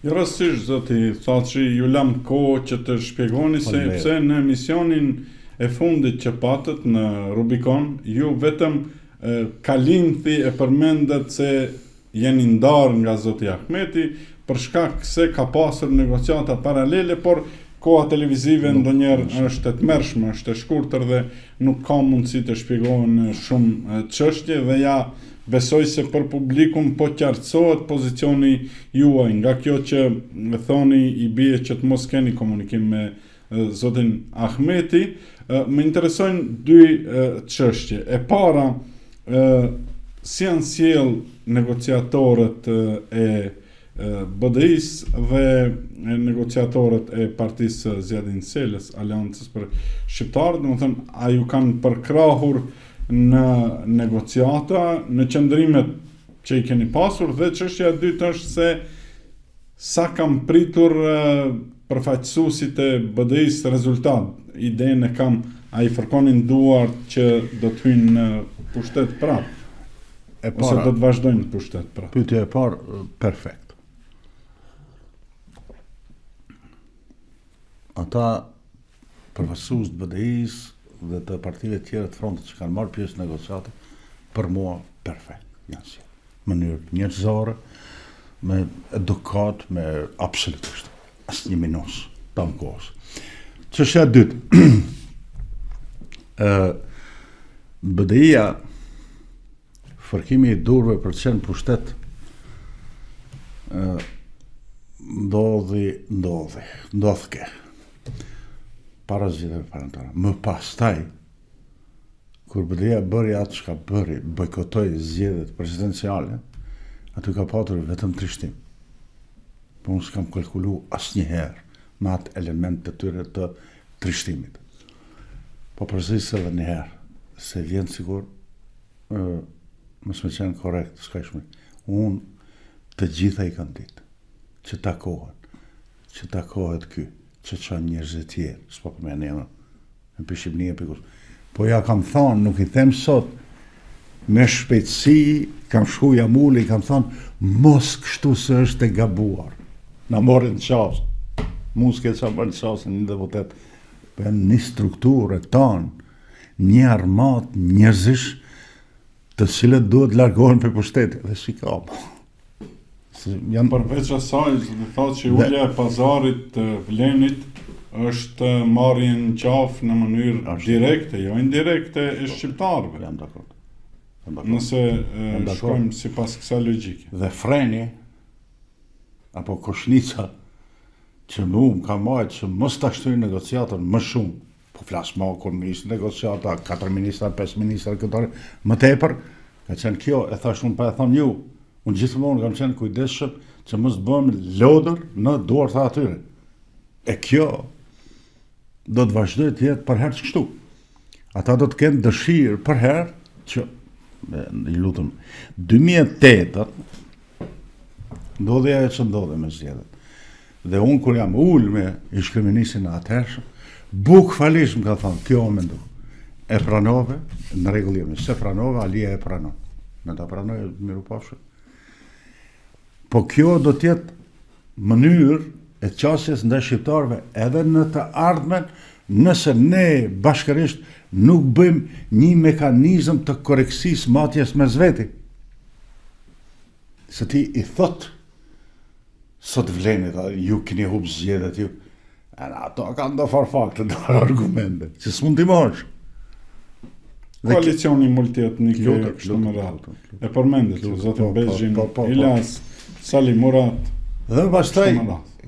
Rastësisht, zoti, thatë që ju lam kohë që të shpjegoni se pse në emisionin e fundit që patët në Rubicon, ju vetëm kalimthi e përmendet se jeni ndarë nga zoti Ahmeti për shkak se ka pasur negociata paralele, por koha televizive ndonjëherë është e tmerrshme, është e shkurtër dhe nuk ka mundësi të shpjegohen shumë çështje dhe ja besoj se për publikun po qartësohet pozicioni juaj, nga kjo që thoni i bie që të mos keni komunikim me zotin Ahmeti. Më interesojnë dy çështje. E para, si janë sjell negociatorët e BDI-s dhe negociatorët e Partisë Zjadin Selës, Aleancës për Shqiptarët, domethënë a ju kanë përkrahur në negociata, në qëndrimet që i keni pasur, dhe çështja e dytë është se sa kam pritur përfaqësuesit e BDI-s rezultat. Idenë e kam, a i fërkonin duart që do të hyjnë në pushtet prapë, ose do të vazhdojnë në pushtet prapë? Pyetja e parë, perfekt. Ata përfaqësues të BDI-s dhe të partive tjera të frontit që kanë marrë pjesë në negociate, për mua perfekt janë si. Mënyrë njerëzore, me edukat, me absolutisht asnjë minus tam kohës. Çështja e dytë, BDI-ja, fërkimi i durve për të qenë pushtet, ndodhke para zgjedhjeve parlamentare. Më pastaj, kur BDI-ja bëri atë që ka bëri, bojkotoi zgjedhjet presidenciale, aty ka patur vetëm trishtim. Po unë s'kam kalkulu asnjëherë me atë element të tyre të trishtimit. Po përsëris edhe një herë, se vjen sigur, mos më qenë korrekt, s'ka ishme. Unë të gjitha i kanë ditë, që takohet ky, që çon njerëz të tjerë, s'po përmend emra, në Shqipëri e pikus. Po ja kam thonë, nuk i them sot, me shpejtësi, kam shku jamulli, kam thonë, mos kështu se është e gabuar. Na morën në qasë. Mu s'ke qa bërë në qasë, një deputet, për një strukturë tonë, një armat njerëzish, të cilët duhet largohen për pushtetit, dhe si ka. Përveç asaj, dhe thotë që ulja e pazarit të Vlenit është marrje në qafë në mënyrë direkte, jo indirekte e shqiptarëve. Jam dakord. Nëse shkojmë sipas kësaj logjike. Dhe freni, apo koshnica, që më ka marrë që mos ta shtojnë negociatën më shumë, po flas më kur nisë negociata, 4 ministra, 5 ministra, këtore, më tepër, ka qenë kjo, e thash unë pa e thonë ju, unë gjithmonë kam qenë kujdesshëm që mos bëhem lodër në duart e atyre. E kjo do të vazhdoj të jetë për herë kështu. Ata do të kenë dëshirë për herë që, i lutem, 2008 ndodhi ajo që ndodhi me zgjedhjet. Dhe unë kur jam ul me ish-kryeministin atëhershëm, bukfalisht më ka thënë, kjo o mendu. E pranove, në rregull jemi, se pranove, Alia e pranon. Me ta pranoj, miru pafshë. Po kjo do tjetë mënyrë e qasjes ndaj shqiptarëve edhe në të ardhmen, nëse ne bashkërisht nuk bëjmë një mekanizëm të koreksis matjes mes veti. Se ti i thot, sot Vlenit, ju keni hub zgjedhjet ju, ato kanë do farfakte, do argumente, që s'mund t'i marrësh. Koalicioni multietnik kështu më radhë. E përmendet, zotin Bezgjin, Ilas, Sali Murat. Dhe pastaj,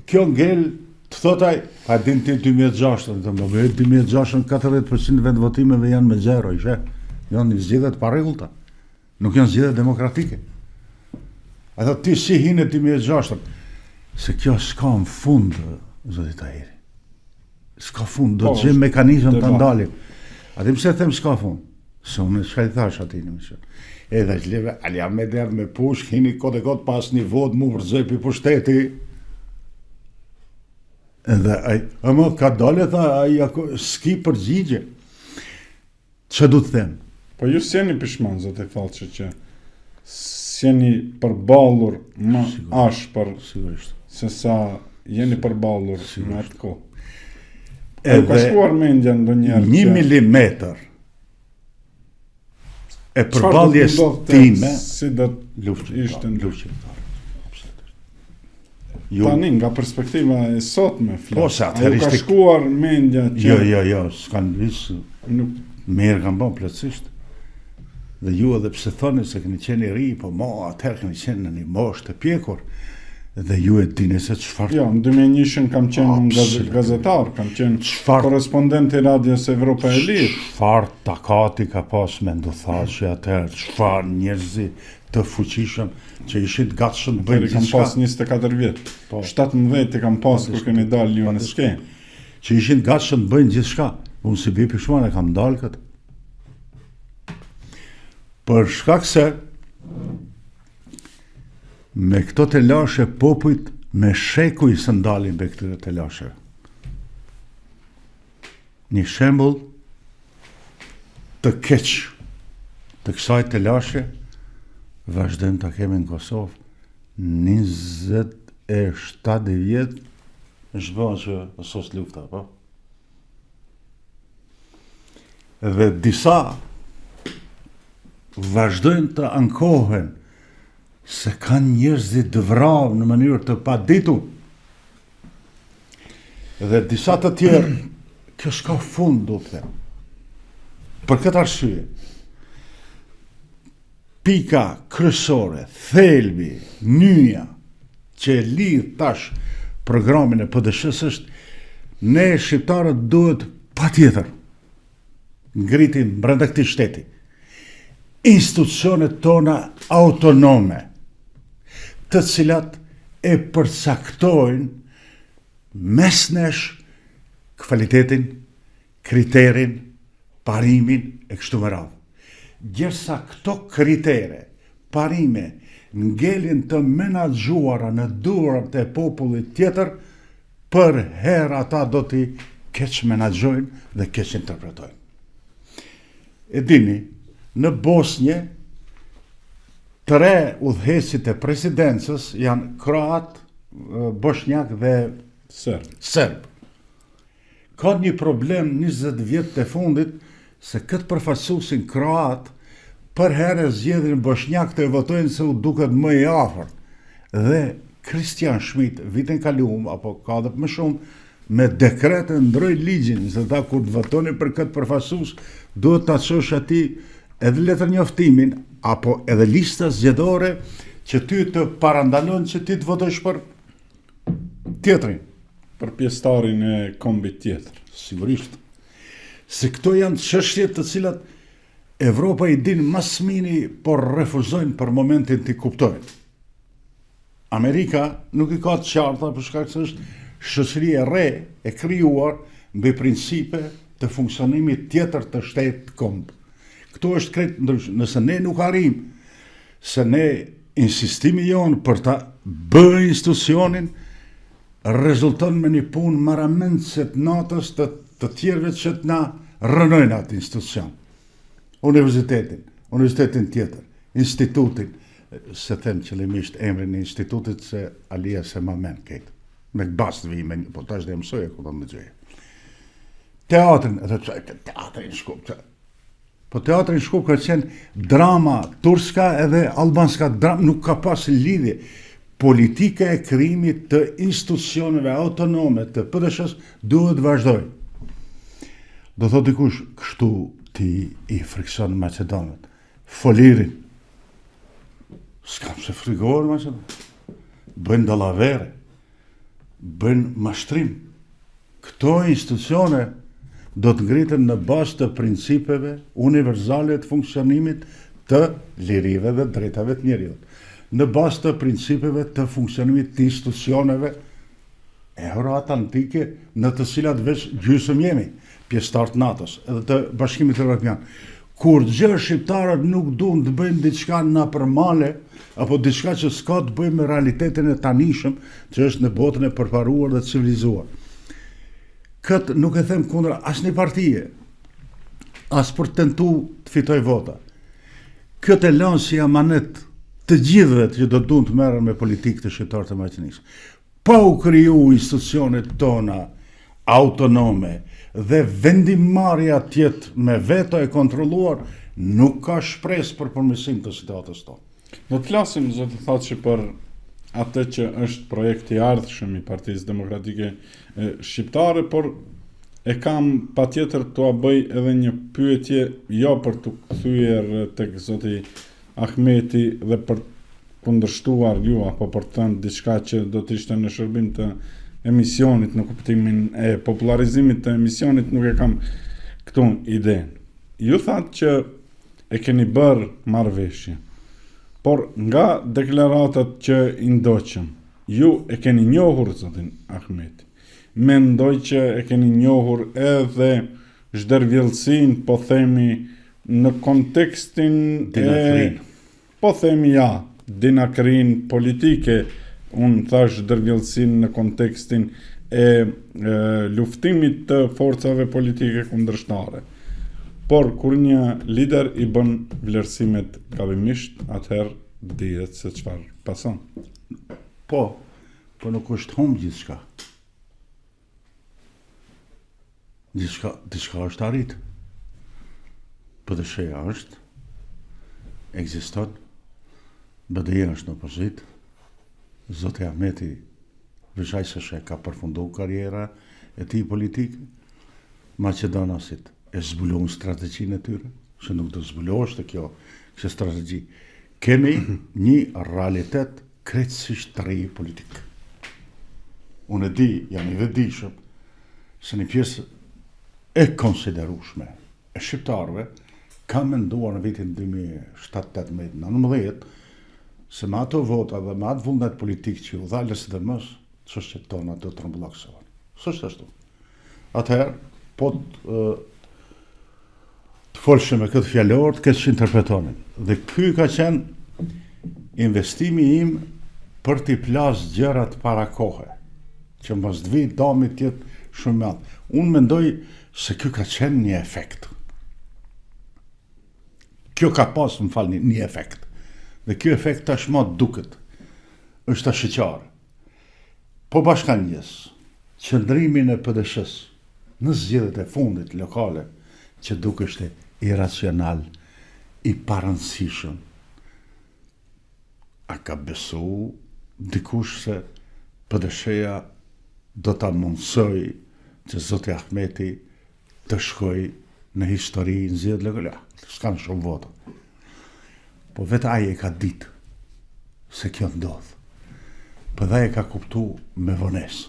kjo ngel të thotaj, pa din ti 2006, 2006 40% vend votimeve janë me 0, ishe? Janë një zgjedhjet pa rregullta. Nuk janë zgjedhjet demokratike. A thot ti si hine 2006, se kjo s'ka në fund, zoti Tahiri. S'ka fund, do të gjem mekanizëm të ndalim. A ti pse them s'ka fund? Se unë çka i thash atij në mision. Edhe xhleve, Alia me derë me push, hini kote pas një vot mu vërzoj për pushteti. Edhe ama ka dalë tha, ai s'ki përgjigje. Ç'a du të them? Po ju s'jeni pishman, zote Fallçi, që s'jeni përballur më ashpër se sa jeni përballur me atë kohë. Ka shkuar mendja ndonjëherë 1 milimetër e përballjes time si do ishte luftëtar. Tani nga perspektiva e sotme Po sa atëherë ka shkuar mendja që Jo, s'kan visë. Mirë kanë bën plotësisht. Dhe ju edhe pse thoni se keni qenë i ri, po atëherë keni qenë në një moshë të pjekur. Dhe ju e dini se çfarë. Jo, në 2001 kam qenë gazetar, kam qenë korrespondent i Radios Evropa e Lirë. Çfarë takati ka pas me ndothashi atëherë, çfarë njerëzi të fuqishëm që ishin të gatshëm të bëjnë diçka. Kam pas 24 vjet. 17 e kam pas kur kemi dalë ju në skenë. Që ishin të gatshëm të bëjnë gjithçka. Unë si bi pishman e kam dalë këtë. Për shkak se me këto të lashe popujt me shekuj së ndalin be këtyre të lashe. Një shembull të keq të kësaj të lashe vazhdojmë të kemi në Kosovë 27 vjet zhbon që sos lufta, po? Dhe disa vazhdojnë të ankohen se kanë njerëzit të vrarë në mënyrë të paditur. Dhe disa të tjerë, kjo s'ka fund, do të them. Për këtë arsye, pika kryesore, thelbi, nyja që lidh tash programin e PDSH-s është ne shqiptarët duhet patjetër ngritim brenda këtij shteti institucionet tona autonome, të cilat e përcaktojnë mes nesh kvalitetin, kriterin, parimin e kështu me radhë. Gjersa këto kritere, parime, ngelin të menaxhuara në durat e popullit tjetër, për herë ata do t'i keq menaxhojnë dhe keq interpretojnë. E dini, në Bosnjë 3 udhëheqësit e presidencës janë kroat, bosnjak dhe serb. Ka një problem 20 vjet të fundit se këtë përfaqësuesin kroat për herë zgjedhin bosnjak të votojnë se u duket më i afërt. Dhe Christian Schmidt vitin kaluam apo ka edhe më shumë me dekret ndroi ligjin se ta kur të votoni për këtë përfaqësues duhet ta çosh atij edhe letër njoftimin apo edhe lista zgjedhore që ty të parandalon që ti të votosh për tjetrin, për pjesëtarin e kombit tjetër. Sigurisht. Se këto janë çështje të cilat Evropa i din më së miri, por refuzojnë për momentin t'i kuptojnë. Amerika nuk i ka të qarta për shkak se është shoqëri e re e krijuar mbi principe të funksionimit tjetër të shtetit komb. Këto është krejt ndryshe. Nëse ne nuk arrim se ne insistimi jonë për ta bërë institucionin rezulton me një punë marramendse të natës të tjerëve që të na rënojnë atë institucion. Universitetin tjetër, institutin, se them qëllimisht emrin e institutit se alia se ma men këtë. Me bas të vijme, po tash dhe mësoje, ku të më gjëje. Teatrin, teatrin Shkup, po teatrin Shkup ka qenë drama turska edhe albanska drama, nuk ka pas lidhje. Politika e krijimit të institucioneve autonome të PDSH-s duhet vazhdoj. Do thot dikush, kështu ti i frikson Macedonët. Folirin. S'kam se frikojnë Macedonët. Bëjnë dallavere. Bëjnë mashtrim. Këto institucione do të ngriten në bazë të principeve universale të funksionimit të lirive dhe drejtave të njerëzit. Në bazë të principeve të funksionimit të institucioneve euroatlantike në të cilat veç gjysmë jemi, pjesëtar të NATO-s edhe të Bashkimit Evropian. Kur gjë shqiptarët nuk duan të bëjnë diçka nëpërmale apo diçka që s'ka të bëjë me realitetin e tanishëm që është në botën e përparuar dhe civilizuar. Këtë nuk e them kundra asnjë partie, as për tentu të fitoj vota. Këtë e lënë si amanet të gjithëve që do duan të merren me politikë të shqiptarë të Maqedonisë. pa u kriju institucionet tona autonome dhe vendimarrja tjetë me veto e kontrolluar, nuk ka shpresë për përmirësim të situatës tonë. Do të flasim, zoti Thaçi, për atë që është projekti i ardhshëm i Partisë Demokratike Shqiptare, por e kam patjetër t'ua bëj edhe një pyetje jo për t'u kthyer tek zoti Ahmeti dhe për kundërshtuar ju apo për të thënë diçka që do të ishte në shërbim të emisionit, në kuptimin e popularizimit të emisionit, nuk e kam këtu idenë. Ju thatë që e keni bërë marrëveshje, por nga deklaratat që i ndoqëm, ju e keni njohur zotin Ahmeti. Mendoj që e keni njohur edhe zhdervjellësin, po themi, në kontekstin po themi dinakrin politike, unë thash zhdervjellësin në kontekstin e luftimit të forcave politike kundërshtare. Por kur një lider i bën vlerësimet gabimisht, atëherë dihet se çfarë pason. Po nuk është humbë gjithçka. Diçka është arrit. PD-ja është, ekziston, BDI-ja është në opozit, zoti Ahmeti vëshaj se ka përfundu karriera e tij politike, Maqedonasit e zbuluan strategjinë e tyre, se nuk do zbulohesht të kjo strategji. Kemi një realitet krejtësisht të ri politik. Unë e di, jam i vetëdijshëm, se një pjesë e konsiderueshme e shqiptarëve ka menduar në vitin 2017-18-19 se me ato vota dhe me atë vullnet politik që u dha LSDM-s, çështjet tona do të rrëmbullohen. S'është ashtu. Atëherë, po të folshëm me këtë fjalor, të këtë që interpretonin. Dhe ky ka qenë investimi im për t'i plas gjërat para kohe, që mos të vi dami tjetë shumë madh. Unë mendoj se ky ka qenë një efekt. Kjo ka pas, më falni, një efekt. Dhe kjo efekt tashmë duket, është të shqeqarë. Po bashkangjes, qëndrimin e PD-s në zgjedhjet e fundit lokale, që dukeshte iracional, i parëndësishëm. A ka besu dikush se PD-ja do ta mundsoj që zoti Ahmeti të shkoj në histori në zgjedhjet lokale? S'kan shumë vota. Po vetë ai e ka ditë se kjo ndodh. Po dhe ai ka kuptu me vonesë.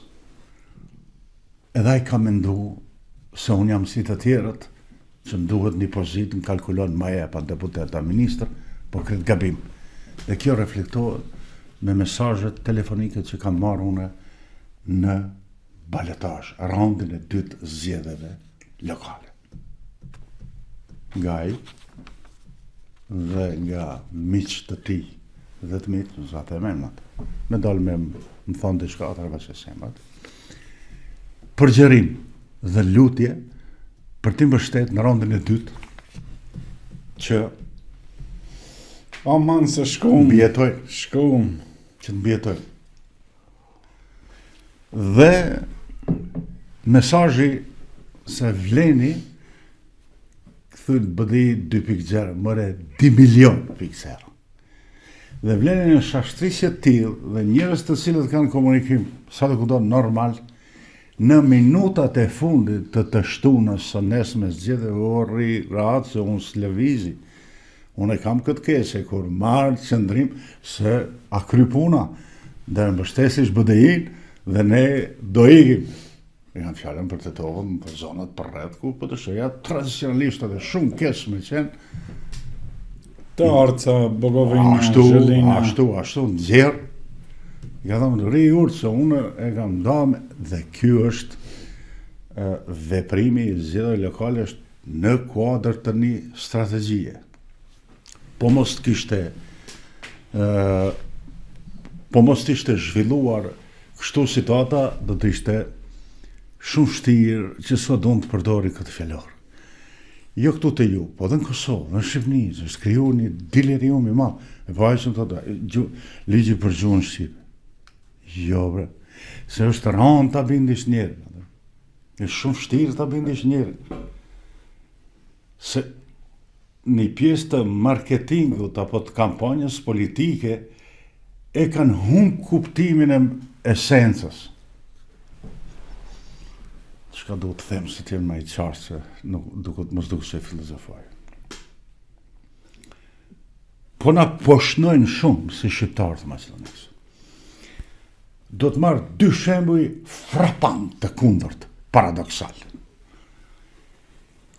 Edhe ai ka mendu se unë jam si të tjerët, që më duhet një pozitë në kalkulon ma e pa deputeta ministër, por këtë gabim. Dhe kjo reflektohet me mesazhet telefonike që kam marrë une në balotazh, raundin e 2 zgjedhjeve lokale. Nga ai dhe nga miq të tij, dhe të miq, në zatë e memnat. Me dalë me më thonë diçka atërve se semrat. Përgjërim dhe lutje për ti mbështet në raundin e 2 që aman se shkum mbjetoj, që të mbjetoj. Dhe mesazhi se vleni këthyn BDI 2.0, mëre 2 milion .0. Dhe vleni në shashtrisje tillë dhe njerëz të cilët kanë komunikim sa të kudo normal, në minutat e fundit të shtunës së nesme zgjedhjeve u rri rahat se unë s'lëvizi. Unë e kam këtë kese kur marrë qëndrim se a kry puna dhe mbështesish BDI-n dhe ne do ikim. E kam fjallën për të tovën për zonat për rreth ku PD-ja tradicionalisht edhe shumë kesh me qenë të Arca, Bogovina, Zhelina. Ashtu, nxjerr. Ja dhamë ri urtë se unë e kam dame dhe kjo është veprimi i zgjedhjeve lokale është në kuadër të një strategjie. Po mos të ishte zhvilluar kështu situata, do të ishte shumë vështirë që s'o donë të përdori këtë fjalor. Jo këtu të ju, po dhe në Kosovë, në Shqipëni, që s'kriju një delirium i madh. E vajshëm të ligji për gjuhën shqipe. Jo, bre. Se është rënd ta bindish njerën. Është shumë vështirë ta bindish njerën. Se një pjesë të marketingut apo të kampanjës politike e kanë humbur kuptimin e esencës. Çka do të them se ti më i qartë se nuk mos duket se filozofoj. Po na poshnojnë shumë si shqiptarët të Maqedonisë. Do të marr dy shembuj frapant të kundërt, paradoksal.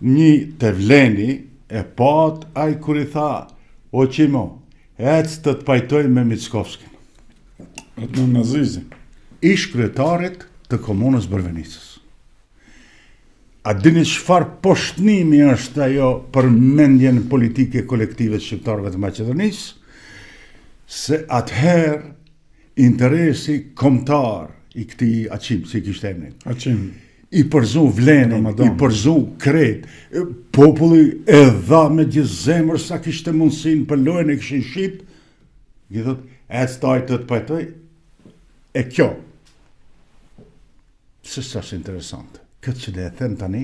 Një të Vleni e pat ai kur i tha, o qimo, ec të pajtoj me Mickovskin. Atë në nazizi. Ish kryetarit të komunës Bërvenicës. A dini çfarë poshtnimi është ajo për mendjen politike kolektive të shqiptarëve të Maqedonisë? Se atëherë interesi kombëtar i këtij Aqim, si kishte emrin. Aqim. I përzu Vlenin, i përzu Kret, populli e dha me gjithë zemër sa kishte mundësinë për lojën e kishin shit, i thot, ec taj të pajtoj, e kjo. Se sa është interesante. Këtë që dhe e them tani,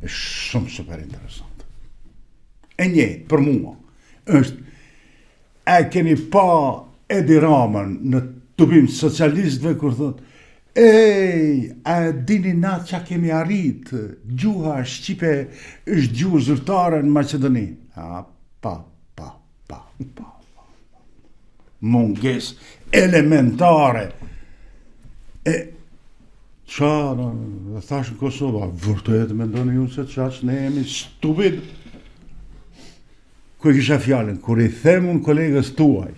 është shumë super interesante. E njëjtë, për mua, është, e keni pa Edi Ramën në tubim socialistëve kur thot, ej, a dini na qa kemi arrit, gjuha shqipe është gjuhë zyrtare në Maqedoni. Pa. Munges elementare. E qa, thash në Kosova, vërtet me ndoni ju se qaq ne jemi stupid. Ku e kisha fjallën, kur i themun kolegës tuaj,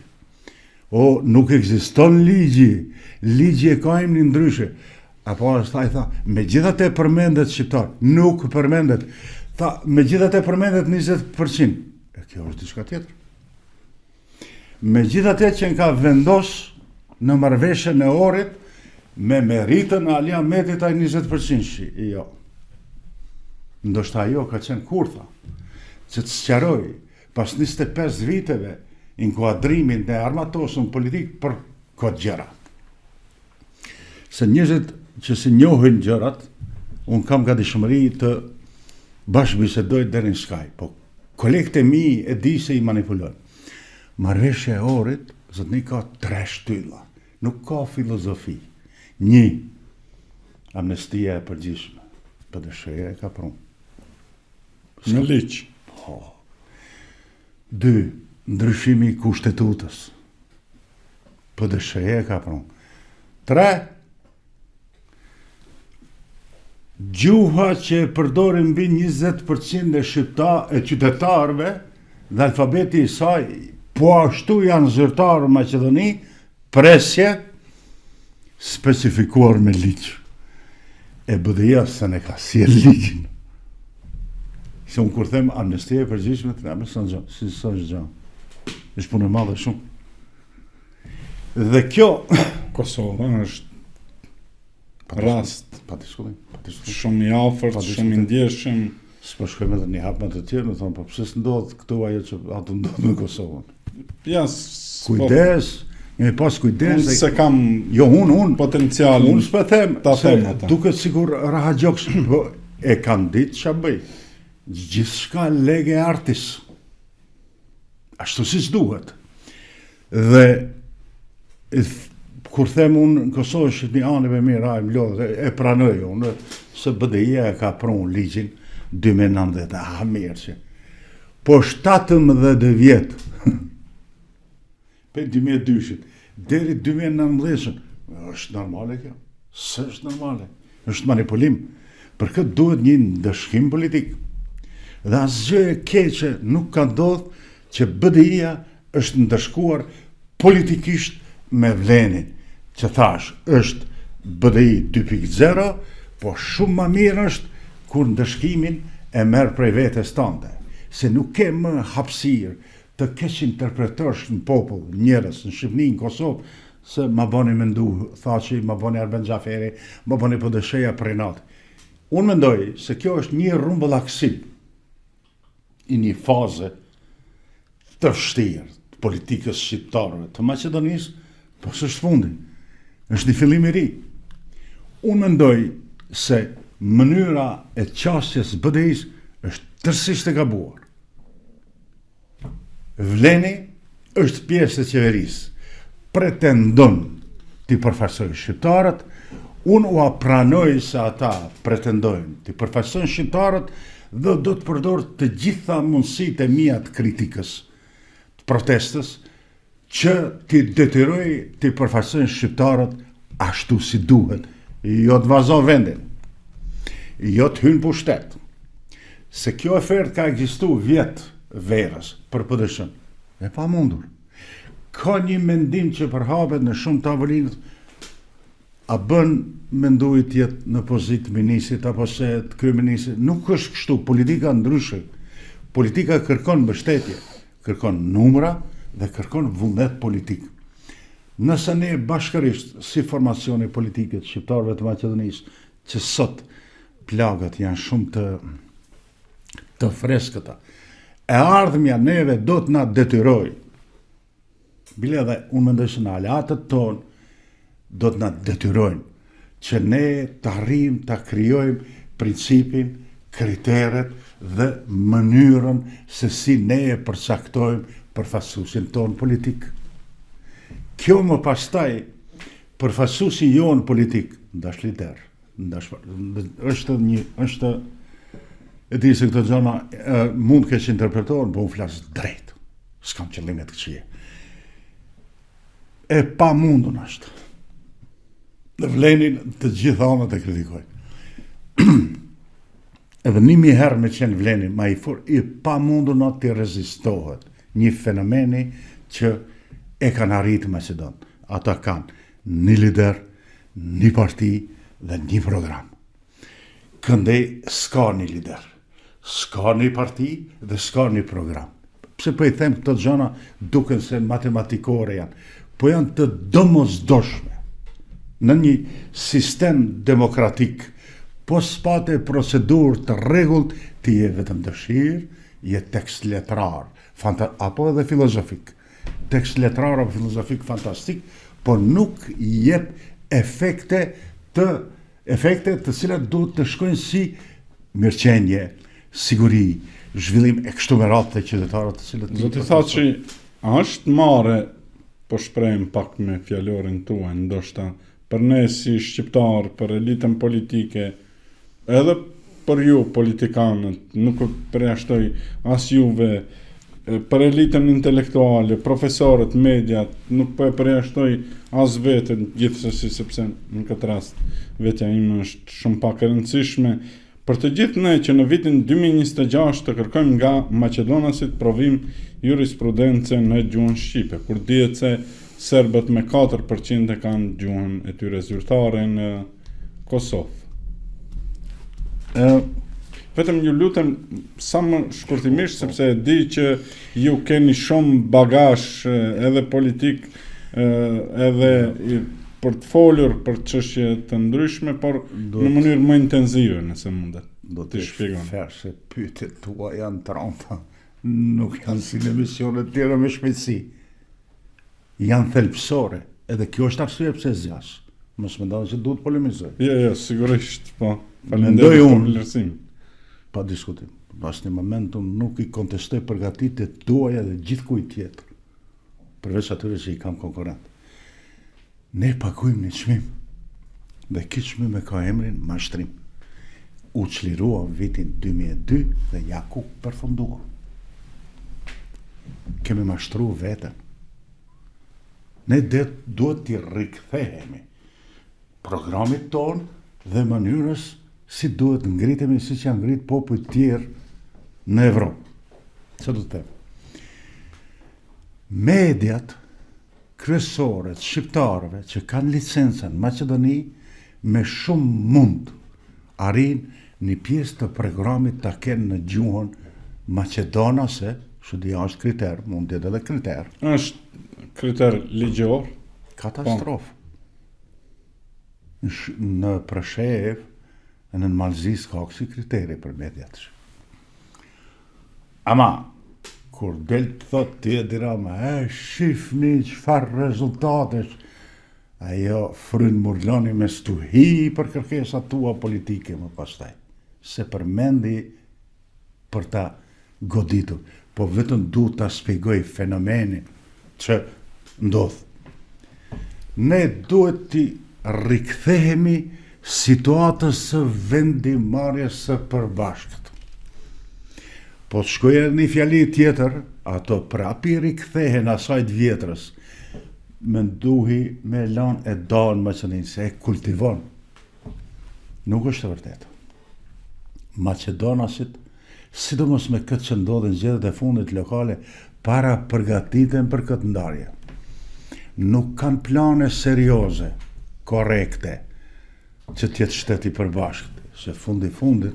o, nuk ekziston ligji e ka emrin ndryshe. Apo është i tha, me gjithat e përmendet shqiptar, nuk përmendet. Tha, me gjithat e përmendet 20%. E kjo është diçka tjetër. Me gjithat e që ka vendos në marrëveshjen e Ohrit, me meritën e Ali Ahmetit ai 20%. Jo. Ndoshta ajo ka qenë kurtha, që të sqaroj pas 25 viteve inkuadrimin dhe armatosën politik për këtë gjëra. Se njerëzit që si njohin gjërat, unë kam gatishmëri të bashkëbisedoj deri në Skype, po kolegët e mi e di se i manipulojnë. Marrëveshja e Ohrit, zotni ka 3 shtylla, nuk ka filozofi. 1. Amnestia e përgjithshme, PD-SHE e ka prunë. Në ligj. 2. Ndryshimi i kushtetutës. PD-SHE e ka prunë. 3. Gjuha që e përdorin mbi 20% e qytetarëve dhe alfabeti i saj, po ashtu janë zyrtarë në Maqedoni, presje specifikuar me ligj. E BDI-ja se ne ka si e ligjin. Se unë kur them amnestia e përgjithshme, të me së në gjë. Ishtë punë e madhe shumë. Dhe kjo... Kosova është rast. Pa të shkullim. Shumë i afërt, shumë i ndjeshëm. S'po shkojmë edhe një hap me të tjerë, me thonë, po pse s'ndodh këtu ajo që ato ndodh në Kosovën. Kujdes, jemi pas kujdes. Unë se kam potencialin. Unë s'pe them, se duket sigur Raha Gjoks, e kanë ditë që bëj. Gjithçka lege artis. Ashtu si s'duhet. Dhe kur them unë në Kosovë është një anë e mirë, më lodhë, e pranoj unë, se BDI-ja e ka prunë ligjin 2019, mirë që. Po 17 vjetë, pe 2002, deri 2019, është normale kjo? Së është normale, është manipulim. Për këtë duhet një ndëshkim politik. Dhe asgjë e keqe nuk ka ndodhur që BDI-ja është ndëshkuar politikisht me Vlenin, që thash është BDI 2.0, po shumë më mirë është kur ndëshkimin e merr prej vetes tande, se nuk ke më hapësirë të keq interpretosh në popull, njerëz në Shqipëri, në Kosovë, se ma bani mendu, thaçi, ma bani Arben Xhaferi, ma bani PD-SHE-ja prej natë. Unë mendoj se kjo është një rrumbullaksim i një faze të vështirë të politikës shqiptarëve të Maqedonisë, po s'është fundi. Është një fillim i ri. Unë mendoj se mënyra e qasjes BDI-s është tërësisht e gabuar. Vleni është pjesë e qeverisë, pretendon t'i përfaqësojë shqiptarët, unë u pranoj se ata pretendojnë t'i përfaqësojnë shqiptarët dhe do të përdor të gjitha mundësitë e mia të kritikës, të protestës, që t'i detyroj t'i përfaqësojnë shqiptarët ashtu si duhet, jo të vazhdon vendin, jo të hynë pushtet. Se kjo ofertë ka ekzistuar vjet verës për PD-shin, e pa mundur. Ka një mendim që përhapet në shumë tavolinët, a bën mendoj të jetë në pozitë ministrit apo se të kryeministrit. Nuk është kështu, politika ndryshe. Politika kërkon mbështetje, kërkon numra dhe kërkon vullnet politik. Nëse ne bashkërisht si formacioni politike të shqiptarëve të Maqedonisë, që sot plagat janë shumë të freskëta, e ardhmja neve do të na detyroj, bile dhe unë mendoj se në aleatët tonë do të na detyrojnë që ne të arrijmë të krijojmë principin, kriteret dhe mënyrën se si ne e përcaktojmë përfaqësuesin tonë politik. Kjo më pastaj përfaqësuesi jonë politik, ndash lider, është e di se këto gjëra mund keq interpretohen, po unë flas drejt. S'kam qëllimet këqije. E pa mundun është. Dhe Vlenin të gjitha anët e kritikoj. Edhe 1000 herë me qenë Vlenin, ma i pa mundun atë të rezistohet një fenomeni që e kanë arritë Maqedon. Ata kanë një lider, një parti dhe një program. Këndej s'ka një lider, s'ka një parti dhe s'ka një program. Pse po i them këto gjëra duken se matematikore janë, po janë të domosdoshme. Në një sistem demokratik, po s'pate procedurë të rregullt, ti je vetëm dëshirë, je tekst letrar, apo edhe filozofik. Tekst letrar apo filozofik fantastik, po nuk jep efekte të cilat duhet të shkojnë si mirëqenie, siguri, zhvillim e kështu me radhë të qytetarët të cilët... Do të thotë që është marrë, po shprehim pak me fjalorin tuaj, ndoshta për ne si shqiptar, për elitën politike, edhe për ju politikanët, nuk përjashtoj as juve, për elitën intelektuale, profesorët, mediat, nuk po e përjashtoj as vetën, gjithsesi sepse në këtë rast vetja ime është shumë pak e rëndësishme, për të gjithë ne që në vitin 2026 të kërkojmë nga maqedonasit provim jurisprudence në gjuhën shqipe, kur dihet se serbët me 4% e kanë gjuhën e tyre zyrtare në Kosovë. Vetëm ju lutem sa më shkurtimisht, sepse e di që ju keni shumë bagazh edhe politik, edhe për të folur për çështje të ndryshme, por në mënyrë më intensive, nëse mundet. Do të shpjegon. Se pyetjet tua janë tranta, nuk janë si në emisionet tjera me shpejtësi. Janë thelbësore, edhe kjo është arsye pse zgjas. Mos mendoni se duhet polemizoj. Jo, sigurisht, po. Falenderoj për vlerësimin. Pa diskutim. Në asnjë moment unë nuk i kontestoj përgatitjet tuaja dhe gjithkujt tjetër, përveç atyre që i kam konkurrent. Ne pagujmë një çmim, dhe ky çmim e ka emrin mashtrim. U çlirua vitin 2002 dhe ja ku përfundua. Kemi mashtru veten. Ne duhet t'i rikthehemi programit ton dhe mënyrës si duhet ngritemi si që janë ngrit popujt tjerë në Evropë. Që do të them? Mediat kryesore të shqiptarëve që kanë licencën në Maqedoni me shumë mund arrin një pjesë të programit ta kenë në gjuhën maqedonase, shudi është kriter, mund të jetë edhe kriter. Është kriter ligjor. Katastrofë. Në Preshevë e në Malzis ka kësi kriteri për mediat. Ama, kur del të thot ti e dira me, shifni qëfar rezultatesh, ajo fryn murloni me stuhi për kërkesat tua politike më pastaj. Se përmendi për ta goditur, po vetëm du ta shpjegoj fenomenin që ndodh. Ne duhet të rikthehemi situatës së vendimarrjes së përbashkët. Po të shkojë një fjali tjetër, ato prapi rikthehen asaj të vjetrës. Me nduhi me lan e dalë Maqedoninë, se e kultivon. Nuk është e vërtetë. Maqedonasit, sidomos me këtë që ndodhin zgjedhjet e fundit lokale, para përgatiten për këtë ndarje. Nuk kanë plane serioze, korrekte, që t'jetë shteti përbashkët, se fundit,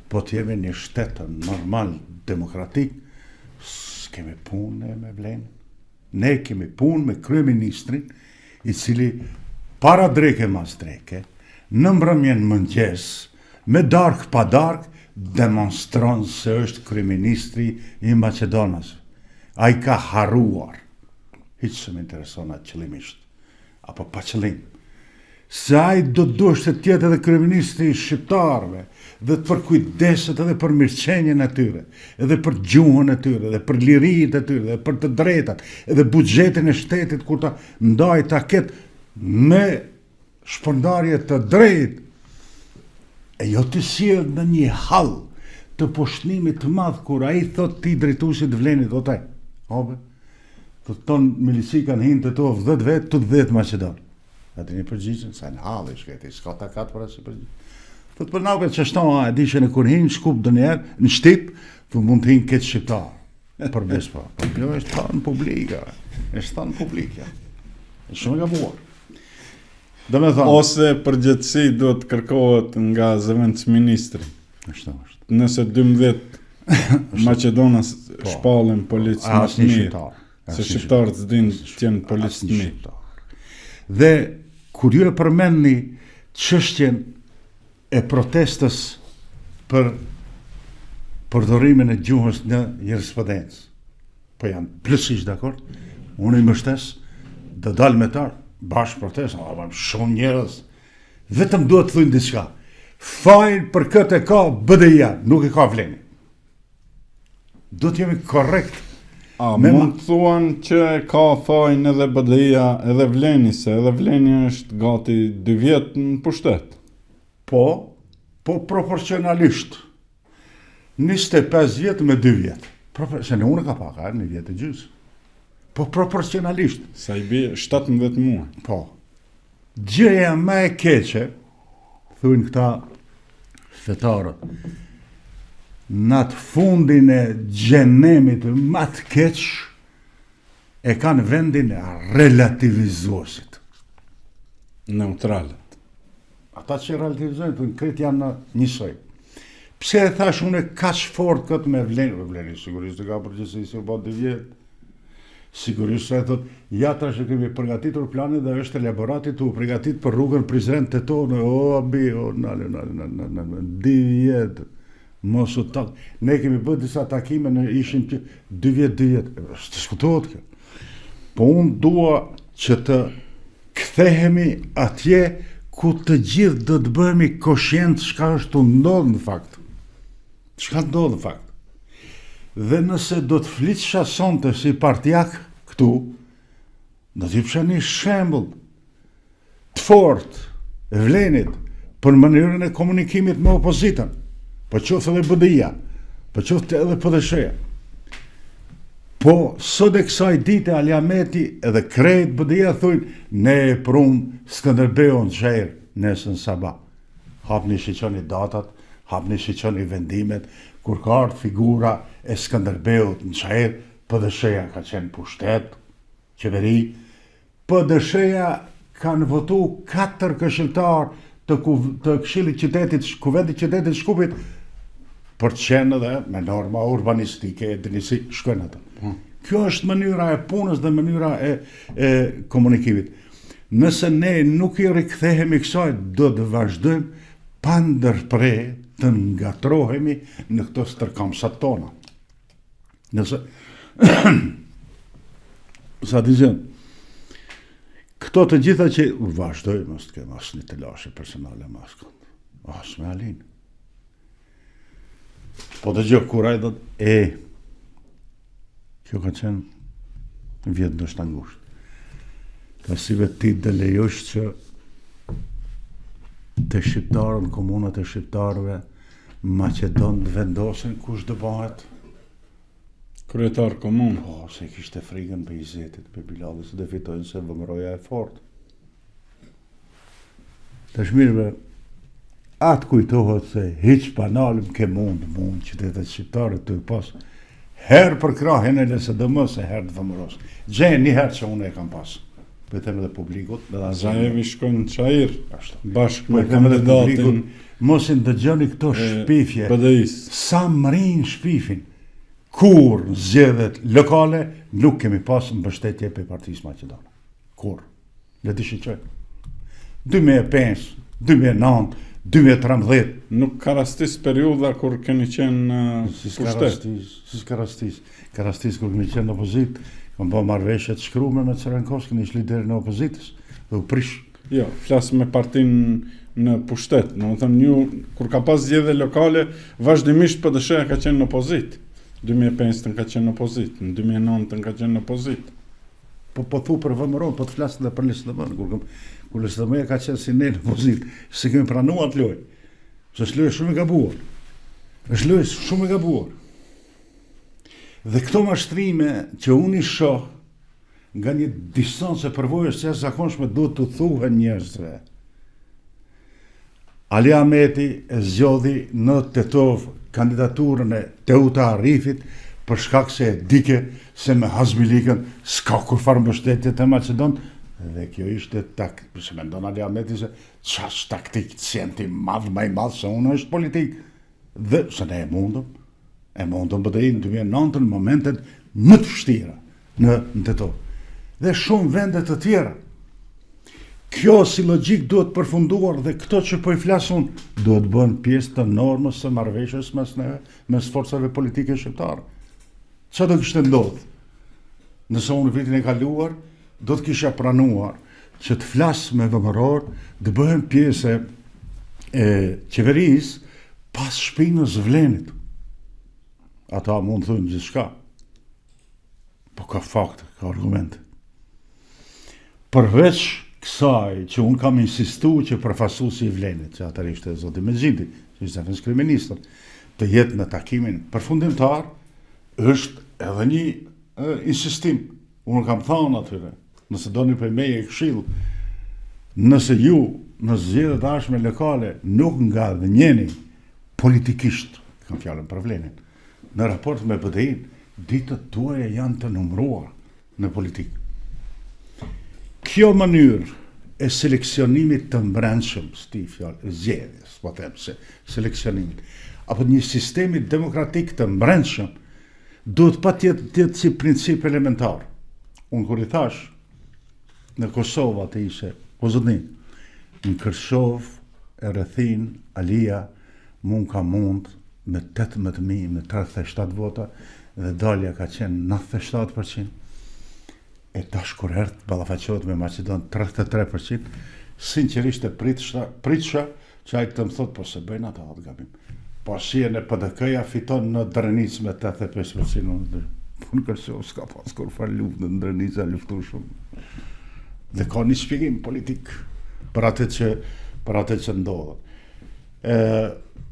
po t'jemi një shtet normal, demokratik, s'kemi punë me vlenë. Ne kemi punë me kryeministrin, i cili para dreke mas dreke, në mbrëmjen mëngjes, me dark pa dark, demonstron se është kryeministri i Maqedonas. Ai ka harruar. Hiç se më intereson atë qëllimisht, apo pa qëllim. Se ai do të tjetë edhe kryeministri i shqiptarëve, dhe të përkujdeset edhe për mirëqenjen e tyre, edhe për gjuhën e tyre, edhe për liritë e tyre, edhe për të drejtat, edhe buxhetin e shtetit kur ta ndaj ta ketë me shpërndarje të drejtë, e jo të sjell në një hall të poshtnimit të madh kur ai thot ti drejtuesit vlenit do taj. Hobe, të ton milici kanë hinë të to 10 vetë, të 10 Maqedon. Atë një përgjigjen, sa në halë i shketi, s'ka ta katë për asë përgjigjen. Thot për naupe që shtonë, a di që në kur hinë shkup dë njerë, në shtip, të mund të hinë këtë shqiptarë. Për bespa. Jo, është ta në publika. Është ta në publika. Është shumë nga buar. Ose përgjithësi duhet kërkohet nga zëvendës ministri. Është. Nëse 12 Maqedonas shpallin policë më të mirë, se shqiptarët s'din t'jenë policë të mirë. Dhe kur ju e përmendni çështjen e protestës për përdorimin e gjuhës në jurisprudencë, po janë plotësisht dakord, unë i mbështes të dalë me ta bashkë protestë, shumë njerëz, vetëm duhet të thujnë diçka. Fajin për këtë e ka BDI-ja, nuk e ka vlenin. Do të jemi korrekt. Mund të thuan që ka fajin edhe BDI-ja edhe vleni, se edhe vleni është gati 2 vjet në pushtet. Po proporcionalisht. 25 vjet me 2 vjet. Se në unë ka pak, 1 vjet e gjysmë. Po proporcionalisht. Sa i bie 17 muaj. Po. Gjëja më e keqe, thujnë këta fetarët, në atë fundin e xhenemit më të keq, e kanë vendin e relativizuesit. Neutralet. Ata që relativizojnë, thujnë kretë janë njësoj. Pse e thash unë kaq fort këtë me vleni, sigurisht të ka përgjithësi si u bë 2 vjet. Sigurisht se thot, ja tash e kemi përgatitur planin dhe është elaborati të u përgatit për rrugën Prizren të tonë, dijet, mos u tak. Ne kemi bërë disa takime, ishin 2 vjet, është diskutohet kjo. Po unë dua që të kthehemi atje ku të gjithë do të bëhemi koshient çka është të ndodhë në fakt. Çka ndodhë në fakt. Dhe nëse do të flisha sonte si partijak këtu, do t'i pësha një shembull të fort e vlenit për mënyrën e komunikimit me opozitën, po qoftë edhe BDI-ja, po qoftë edhe PDSH-ja. Po sot e kësaj dite Aliameti edhe krejt BDI-ja thujnë, ne e prum Skënderbeun xherë nesën sabah. Hapni shiqoni datat, hapni shiqoni vendimet, kur ka ardhur figura e Skënderbeut në xherë, PDSH-ja ka qenë pushtet, qeveri, PDSH-ja kanë votu 4 këshilltar të Këshillit qytetit, Kuventit qytetit Shkupit, për të qenë edhe me norma urbanistike, e dini si shkojnë ato. Kjo është mënyra e punës dhe mënyra e komunikimit. Nëse ne nuk i rikthehemi kësaj, do të vazhdojmë pa ndërpre të ngatrohemi në këto stërkamsat tona. Nëse sa dizem, Këto të gjitha që vazhdoj, mos të kem asnjë të lashe personale maskën. As me Alin. Po të gjë kuraj do kjo ka qenë vjetë nështë angusht. Ka si vetë ti dhe lejosh që të shqiptarën, komunat e shqiptarëve, Macedon të vendosin kush dë bëhet kryetar komun. Po, se kishte frikën për Izetit, për Biladit, se dhe fitojnë se vëmëroja e fort. Të shmirëve, atë kujtohet se hiq panalim ke mund qytetet shqiptare të pas herë për krahin e LSDM se herë të vëmëros. Gjenë një herë që unë e kam pas. Për temë dhe publikut. Zajevi shkojnë në Çajir, bashkë me kandidatin. Mosin dëgjoni këto shpifje. BDI-s. Sa mrin shpifin. Kur zgjedhjet lokale nuk kemi pas mbështetje për Partisë Maqedone. Kur? Le të shiqoj. 2005, 2009, 2013. Nuk ka rastis periudha kur keni qenë pushtet. Si ka rastis. Ka rastis kur kemi qenë në opozit. Kam bërë marrëveshje të shkruar me Cerenkovskën, ish lideri në opozitës. Dhe u prish. Jo, flas me partinë në pushtet. Domethënë ju kur ka pas zgjedhje lokale, vazhdimisht PDSH-ja ka qenë në opozit. 2005 ka qenë në opozit, në 2009 ka qenë në opozit. Po thu për VMRO, po të flas edhe për LSDM, kur LSDM ka qenë si ne në opozit, se kemi pranuar të lojë. Se është lojë shumë e gabuar. Është lojë shumë e gabuar. Dhe këto mashtrime që unë i shoh nga një distancë e përvojës që zakonshme duhet të thuhen njerëzve. Ali Ahmeti e zgjodhi në Tetov kandidaturën e Teuta Arifit për shkak se e dike se me Hazbilikën s'ka kur farë mbështetje të Macedon, dhe kjo ishte se mendon Ali Ahmeti se qash taktik centi madh më i madh se unë është politik. Dhe se ne e mundëm BDI në 2009 në momentet më të vështira në Tetov. Dhe shumë vende të tjera. Kjo si logjik duhet përfunduar dhe këto që po i flasun duhet bën pjesë të normës së marrëveshjes mes forcave politike shqiptare. Çfarë do kishte ndodhur? Nëse unë vitin e kaluar do të kisha pranuar që të flas me vëmëror, të bëhen pjesë e qeverisë pas shpinës vlenit. Ata mund të thonë gjithçka. Po ka fakte, ka argumente. Përveç kësaj që unë kam insistu që përfaqësuesi i vlenit, që atëherë ishte zoti Mexhidi, që ishte kryeministër, të jetë në takimin përfundimtar, është edhe një insistim. Unë kam thënë atyre, nëse doni për meje këshill, nëse ju në zgjedhjet e ardhshme lokale nuk ngadhnjeni politikisht, kam fjalën për vlenin, në raport me BDI-n, ditët tuaja janë të numëruar në politikë. Kjo mënyrë e seleksionimit të mbrëmshëm, zgjedhjes, po them se seleksionimit, apo një sistemi demokratik të mbrëmshëm, duhet patjetër si princip elementar. Unë kur i thash në Kosovë atë ishte, po zotnin, në Kërshov, e rrethin, Alia, mund me 18.000, me 37 vota, dhe dalja ka qenë 97%. E tash kur herët ballafaqohet me Macedon 33%, sinqerisht e pritësha që ai të më thot po se bëjnë ata atë gabim. Po shien e PDK-ja fiton në Drenica me 85%. Punë Kosovë s'ka pas kur fal luftë në Drenica, luftu shumë. Dhe ka një shpjegim politik për atë që ndodhet.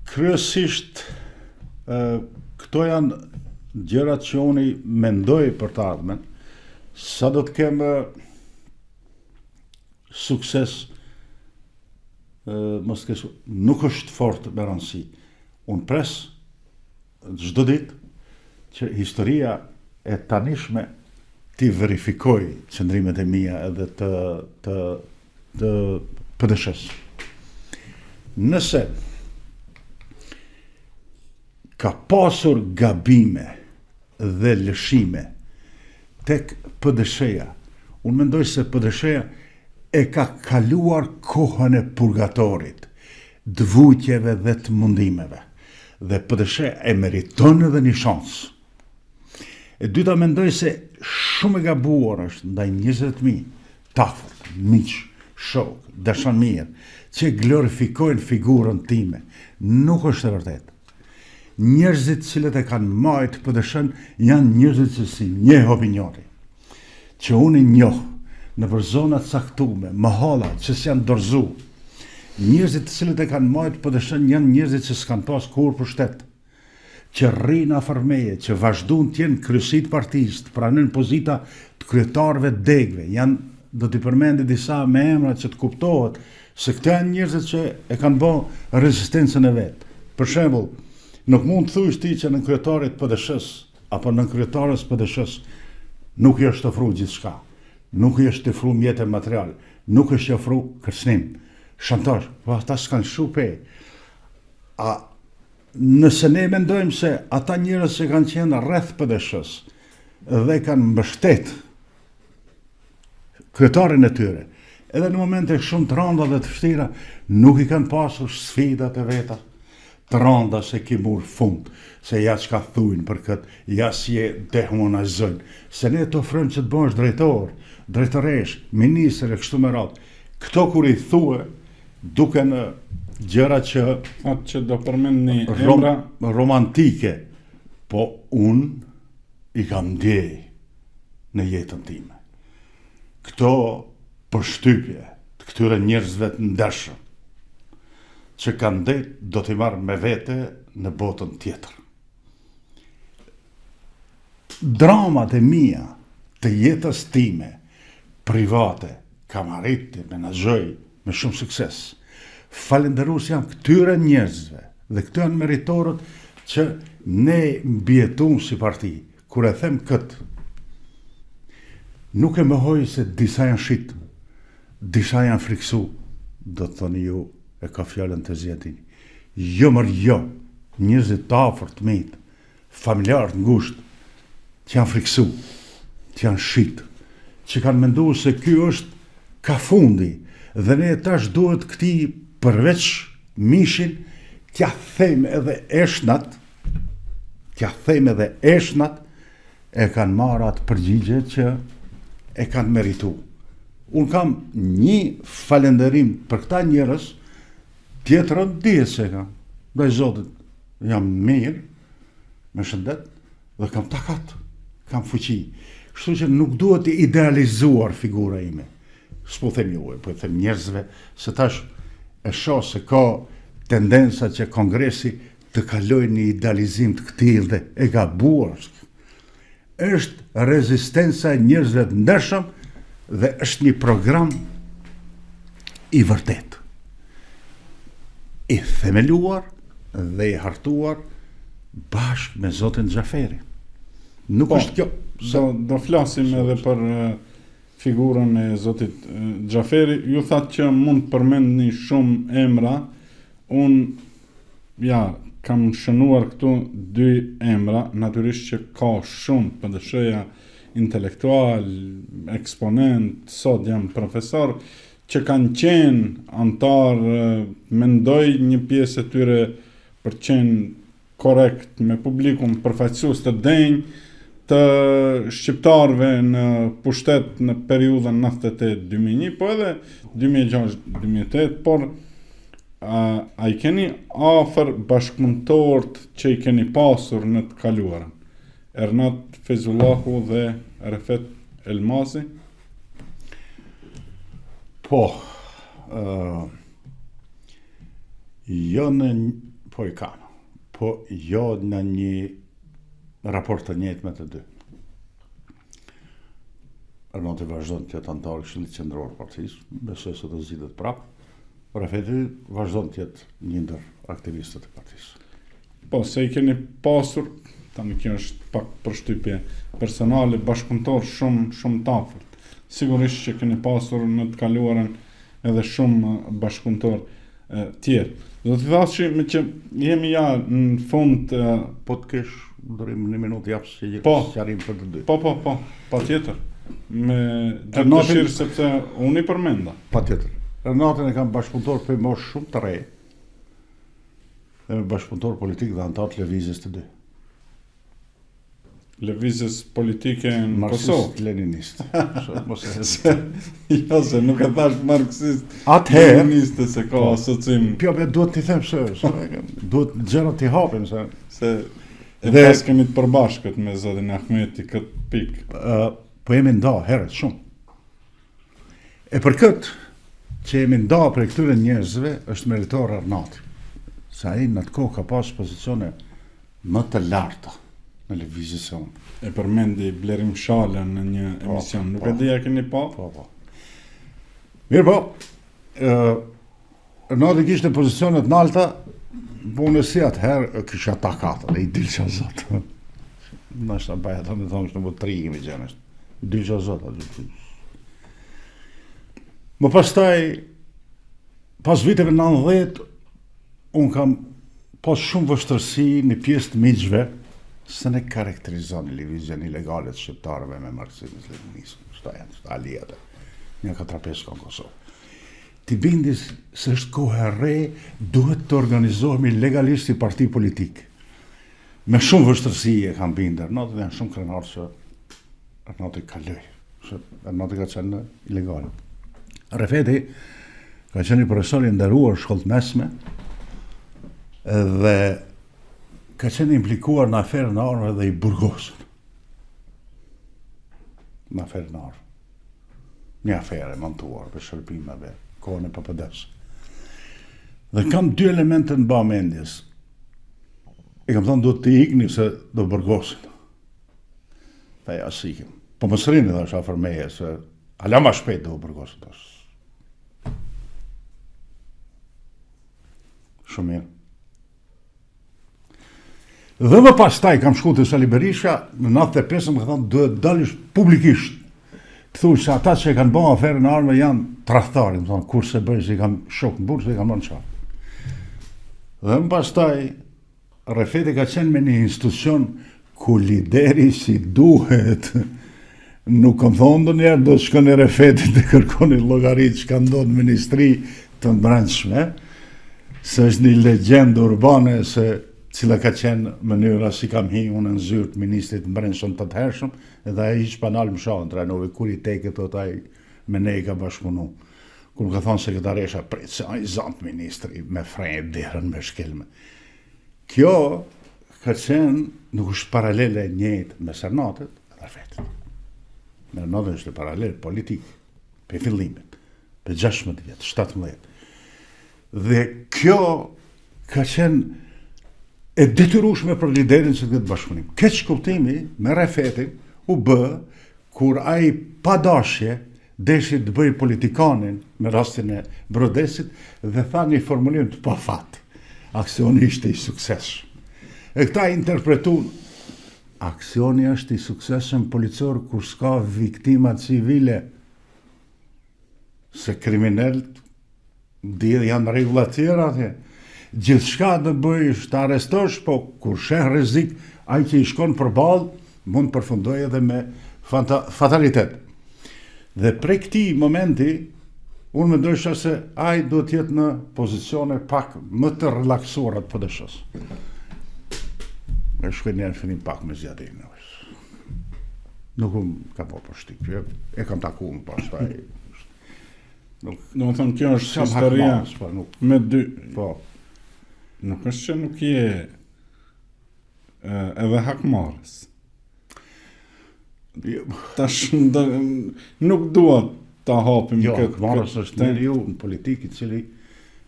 Kryesisht këto janë gjërat që unë mendoj për të ardhmen. Sa do të kemë sukses, nuk është fort me rëndësi. Unë pres çdo ditë që historia e tanishme ti verifikoj qëndrimet e mia edhe të PDSH-s. Nëse ka pasur gabime dhe lëshime tek PDSH-ja, unë mendoj se PDSH-ja e ka kaluar kohën e purgatorit, dvujtjeve dhe të mundimeve, dhe PDSH e meriton edhe një shansë. E dyta mendoj se shumë e gabuar është ndaj 20.000 tafët, miq, shok, dashan mirë, që glorifikojnë figurën time, nuk është e vërtet. Njerëzit cilët e kanë majtë PDSH-n janë njerëzit që si njeh opinioni, që unë i njoh në për zonat caktume, mahala që s'janë dorëzu. Njerëzit cilët e kanë majtë PDSH-n janë njerëzit që s'kanë pas kur për shtet, që rrinë afër meje, që vazhdojnë të jenë kryesit partisë, të pranojnë pozita të kryetarëve degëve, janë, do t'i përmendi disa me emra që të kuptohet se këto janë njerëzit që e kanë bërë rezistencën e vet. Për shembull, nuk mund të thuash ti që në kryetarit PDSH-s apo në kryetarës PDSH-s nuk i është ofruar gjithçka, nuk i është ofruar mjete material, nuk është ofruar kërcënim, shantazh, po ata s'kan shupe. A nëse ne mendojmë se ata njerëz që kanë qenë rreth PDSH-s dhe kanë mbështet kryetarin e tyre, edhe në momente shumë të rënda dhe të vështira, nuk i kanë pasur sfidat e veta të rënda se ki mur fund, se ja çka thujnë për këtë, ja si e dehumanizojnë, se ne të ofrojmë që të bësh drejtor, drejtoresh, ministër e kështu me radhë. Këto kur i thue, duke në gjëra që atë që do përmend një emra romantike, po unë i kam ndjej në jetën time. Këto përshtypje të këtyre njerëzve të ndershëm që kanë det do t'i marrë me vete në botën tjetër. Dramat e mia të jetës time private kam arritë të menaxhoj me shumë sukses. Falenderues jam këtyre njerëzve dhe këto janë meritorët që ne mbjetuam si parti. Kur e them këtë, nuk e mohoj se disa janë shit, disa janë friksu, do të thoni ju e ka fjallën të zjetin. Jo mërë jo, njerëzit të afërt të mitë, familjarë të ngusht, që janë friksu, që janë shit, që kanë mendu se kjo është ka fundi, dhe ne tash duhet këti përveç mishin, t'ja thejmë edhe eshnat, e kanë marrë atë përgjigje që e kanë meritu. Unë kam një falenderim për këta njerëz, tjetërën dihet se kam. Dhe Zotit, jam mirë, me shëndet, dhe kam takat, kam fuqi. Kështu që nuk duhet të idealizuar figura ime. S'po them ju, po them njerëzve, se tash e shoh se ka tendenca që kongresi të kalojë në idealizim të këtij dhe e gabuar. Është rezistenca e njerëzve të ndershëm dhe është një program i vërtet, i themeluar dhe i hartuar bashkë me Zotin Xhaferi. Nuk është kjo. Do flasim edhe për figurën e Zotit Xhaferi. Ju thatë që mund përmendni shumë emra. Unë kam shënuar këtu 2 emra, natyrisht që ka shumë PDSH-ja intelektual, eksponent, sot jam profesor, që kanë qenë antar, mendoj një pjesë e tyre për qenë korrekt me publikum, përfaqësues të denj të shqiptarëve në pushtet në periudhën 98-2001, po edhe 2006-2008, por a i keni afër bashkëpunëtorët që i keni pasur në të kaluarën? Ernat Fezullahu dhe Refet Elmazi? Po, jo në po i kam, po jo në një raport të njëjtë me të dy. Ernati vazhdon të jetë antar i Këshillit Qendror të Partisë, besoj se do zgjidhet prapë. Refeti vazhdon të jetë një ndër aktivistët e partisë. Po, se i keni pasur, tani kjo është pak përshtypje personale, bashkëpunëtor shumë të afërt. Sigurisht që keni pasur në të kaluarën edhe shumë bashkëpunëtor tjerë. Do të thashim që jemi në fund. Po të kesh ndërim 1 minutë japës që sqarim për të dy. Po, patjetër. Me gjithë dëshirë sepse unë i përmenda. Patjetër. Renatin e kam bashkëpunëtor për moshë shumë të re, dhe me bashkëpunëtor politik dhe antar të lëvizjes të dy. lëvizjes politike në Kosovë. Marksist-leninist. Jo, se nuk e thash marksist. Atëherë, Leniniste se ka asocim. duhet t'i them se duhet gjërat t'i hapim se Pas kemi të përbashkët me zotin Ahmeti këtë pikë. po jemi nda herët shumë. E për këtë që jemi nda për këtyre njerëzve është meritor Arnati. Se ai në atë kohë ka pas pozicione më të larta në lëvizjen. E përmendi Blerim Shala në një emision. Nuk e di a keni pa? Po. Mirë po, Arnati kishte pozicionet në alta, po unë si atëherë kisha takata, dhe i dilqa zot. Nështë në baja të me thonë, në më 3 kemi gjenështë. I dilqa zot. Më pas viteve 90, unë kam pas shumë vështërsi në pjesë të miqve se ne karakterizoni lëvizjen ilegale të shqiptarëve me marksizëm-leninisëm. Shta janë, shta alijete. Një 4-5 ka në Kosovë. Ti bindis se është kohë e re, duhet të organizohemi legalisht si parti politik. Me shumë vështërsi e kam binder. Arnati dhe janë shumë krenarë që Arnati kaloj. Arnati ka qenë ilegal. Refeti ka qenë i profesor i nderuar shkollë mesme dhe ka qenë implikuar në aferën e armëve dhe i burgosën. Në aferën e armëve. Një aferë montuar për shërbimeve, kohën e PPD-s. Dhe kam 2 elemente në bamendjes. I kam thënë duhet të ikni se do burgosin. Dhe ja sikim. Po më sërini dhe është afër meje se ala ma shpejt do burgosin. Shumë mirë. Dhe më pas taj kam shku të Sali Berisha, në 95 më thënë duhet dalish publikisht. Të thuj se ata që e kanë bërë aferën e armëve janë tradhtari, më thonë, kur se bëjë se i kam shok në burë, se i kam bërë në qarë. Dhe më pas taj, Refeti ka qenë me një institucion ku lideri si duhet, nuk kam thonë do njerë, do të shkoni Refetit dhe kërkoni llogarit që ka ndonë në ministri të brendshme, se është një legjendë urbane se cila ka qenë mënyra si kam hi unë në zyrë të ministrit brendshëm të të hershëm, edhe ai hiç panal më shohën trajnove kur i teket o taj me ne i ka bashkëpunu. Kur ka thonë sekretaresha, prit se ai zantë ministri me frejnë derën me shkelme. Kjo ka qenë nuk është paralele njëjtë me Arnatit dhe Refetit. Me Arnatin është paralel politik, për fillimit, për 16 vjetë, 17. Dhe kjo ka qenë e detyrueshme për liderin që të këtë bashkëpunim. Këtë shkuptimi me Refetin u bë kur ai pa dashje deshi të bëj politikanin me rastin e Brodesit dhe tha një formulim të pafat. Aksioni ishte i suksesshëm. E këta interpretun aksioni është i suksesshëm policor kur s'ka viktima civile. Se kriminalët janë rregulla të tjera atje. Gjithçka të bëjsh të arrestosh, po kur sheh rrezik, ai që i shkon përballë mund përfundojë edhe me fatalitet. Dhe prej këtij momenti unë mendojsha se ai duhet të jetë në pozicione pak më të relaksuara të PD-s. E shkoj në fillim pak me zjatën. Nuk ka po përshtypje, e kam takuar pastaj. Do të thonë kjo është historia me dy. Po. Nuk është që nuk je edhe hakmarrës. Tash nuk dua ta hapim këtë. Hakmarrës është njeriu në politikë i cili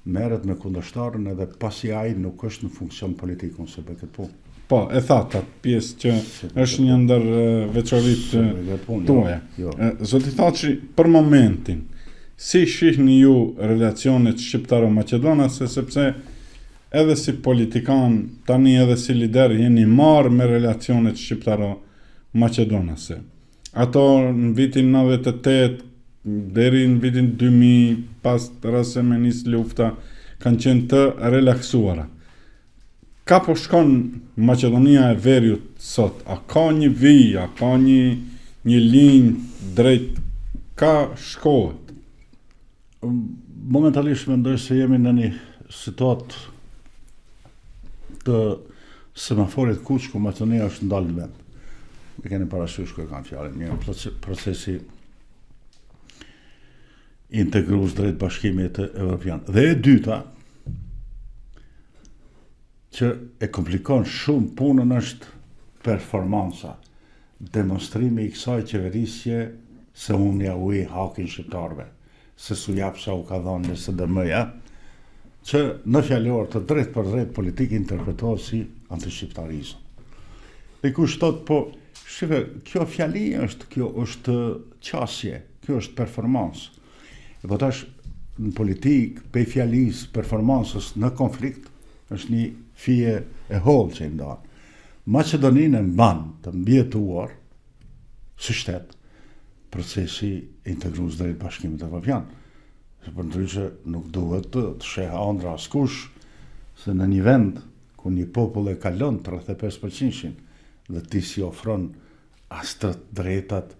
merret me kundërshtarën edhe pasi ai nuk është në funksion politik ose bëj këtë punë. Po, e tha atë pjesë që është një ndër veçoritë tuaja. Zoti Thaçi, për momentin, si shihni ju relacionet shqiptaro-maqedonase, sepse edhe si politikan, tani edhe si lider, jeni marrë me relacionet shqiptaro-maqedonase. Ato në vitin 98, deri në vitin 2000, pas rase me nis lufta, kanë qenë të relaksuara. Ka po shkon Maqedonia e Veriut sot? A ka një vijë, a ka një linjë drejt, ka shkohet? Momentalisht mendoj se jemi në një situatë të semaforit kuq ku Maqedonia është ndalë në vend. e keni parasysh kur kanë fjalën, një procesi integrues drejt Bashkimit Evropian. Dhe e dyta, që e komplikon shumë punën është performansa, demonstrimi I kësaj qeverisje se unë ja uj hakin shqiptarve, se su japsa u ka dhonë në SDM-ja, që në fjallor të drejt për drejt politik interpretohet si antishqiptarizëm. Dhe kush thot, po, shive, kjo fjali është, kjo është qasje, kjo është performansë. E po tash, në politik, pe fjalis performansës në konflikt, është një fije e hollë që I ndonë. Macedoninë e mban të mbjetuar, së shtet, procesi integrues drejt Bashkimit Evropian. Se për ndryshe nuk duhet të sheha ëndra askush, se në një vend, ku një popull e kalon 35% dhe ti si ofron as të drejtat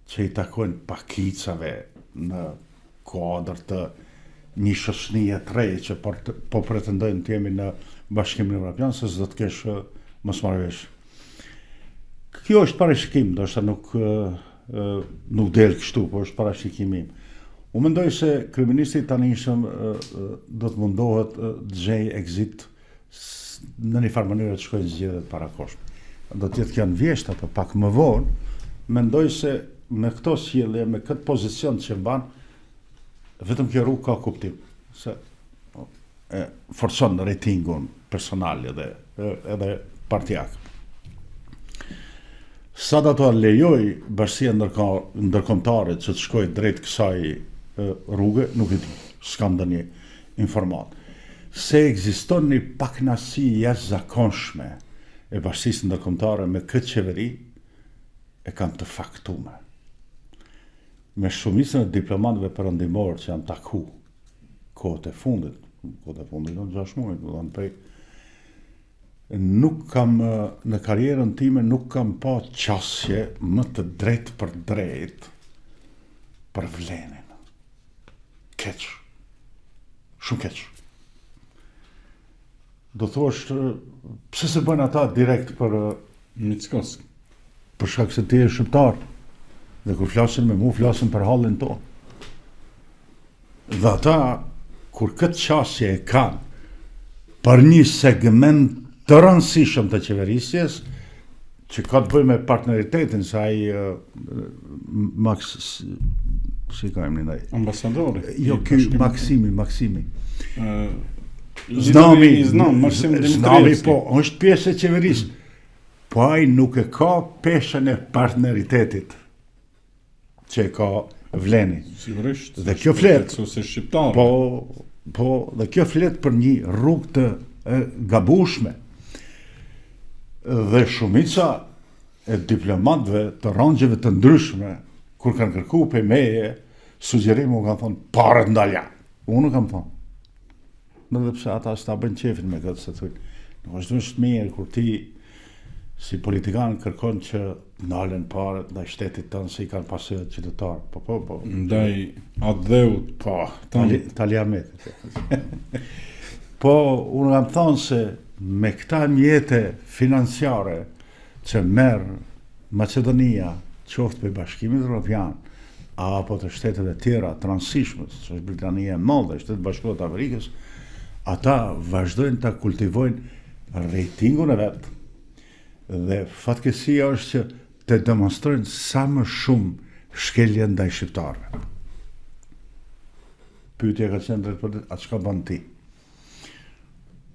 që I takojnë pakicave në kuadër të një shoqënie të re që po pretendojnë të jemi në Bashkimin Evropian, se s'do të kesh mosmarrëveshje. Kjo është parashikim, ndoshta nuk del kështu, po është parashikim im. Unë mendoj se kryeministri I tanishëm do të mundohet të gjejë exit në një farë mënyrë të shkojnë zgjedhjet parakoshme. Do të jetë janë vjeshta, po pak më vonë, mendoj se me këto sjellje, me këtë pozicion që mban, vetëm kjo rrugë ka kuptim, se forcon ratingun personal edhe partijak. Sa do të lejoj Bashkia Ndërkombëtare që të shkojë drejt kësaj rruge, nuk e di, s'kam ndonjë informat. Se ekziston një pakënaqësi jashtëzakonshme e Bashkisë Ndërkombëtare me këtë qeveri, e kam të faktuar. Me shumicën e diplomatëve perëndimor që janë taku kohët e fundit në 6 muaj, do të thonë nuk kam, në karrierën time, nuk kam pa qasje më të drejt për drejt për Vlenin. Keq. Shumë keq. Do thosh, pse se bën ata direkt për Mickoski? Për shkak se ti je shqiptar. Dhe kur flasin me mu, flasin për hallin tonë. Dhe ata, kur këtë qasje e kanë për një segment të rëndësishëm të qeverisjes, që ka të bëjë me partneritetin, se ai si ka emrin ai? Ambasadori. Jo, ky Maksimi. Znami, po, është pjesë e qeverisë. Po ai nuk e ka peshën e partneritetit që e ka Vleni. Sigurisht. Dhe kjo flet. Shqiptar. Po, dhe kjo flet për një rrugë të gabueshme. Dhe shumica e diplomatëve të rangjeve të ndryshme, kur kanë kërkuar pe meje, sugjerime u kanë thonë, paret ndalja. Unë kam thonë. Në dhe pse ata s'ta bëjnë qefin me këtë, se thujnë, nuk është mirë kur ti si politikan kërkon që ndalen paret ndaj shtetit tënë se I kanë pasur qytetarë. Po. Ndaj adheut. Po, taliamet. Po, unë kam thonë se me këta mjete financiare që merr Macedonia, qoftë për Bashkimin Evropian, apo të shtetet e tjera transishme, që është Britania e Madhe, Shtetet Bashkuara të Amerikës, ata vazhdojnë ta kultivojnë ratingun e vet. Dhe fatkeqësia është që të demonstrojnë sa më shumë shkelje ndaj shqiptarëve. Pyetja ka qenë drejt për atë çka bën ti.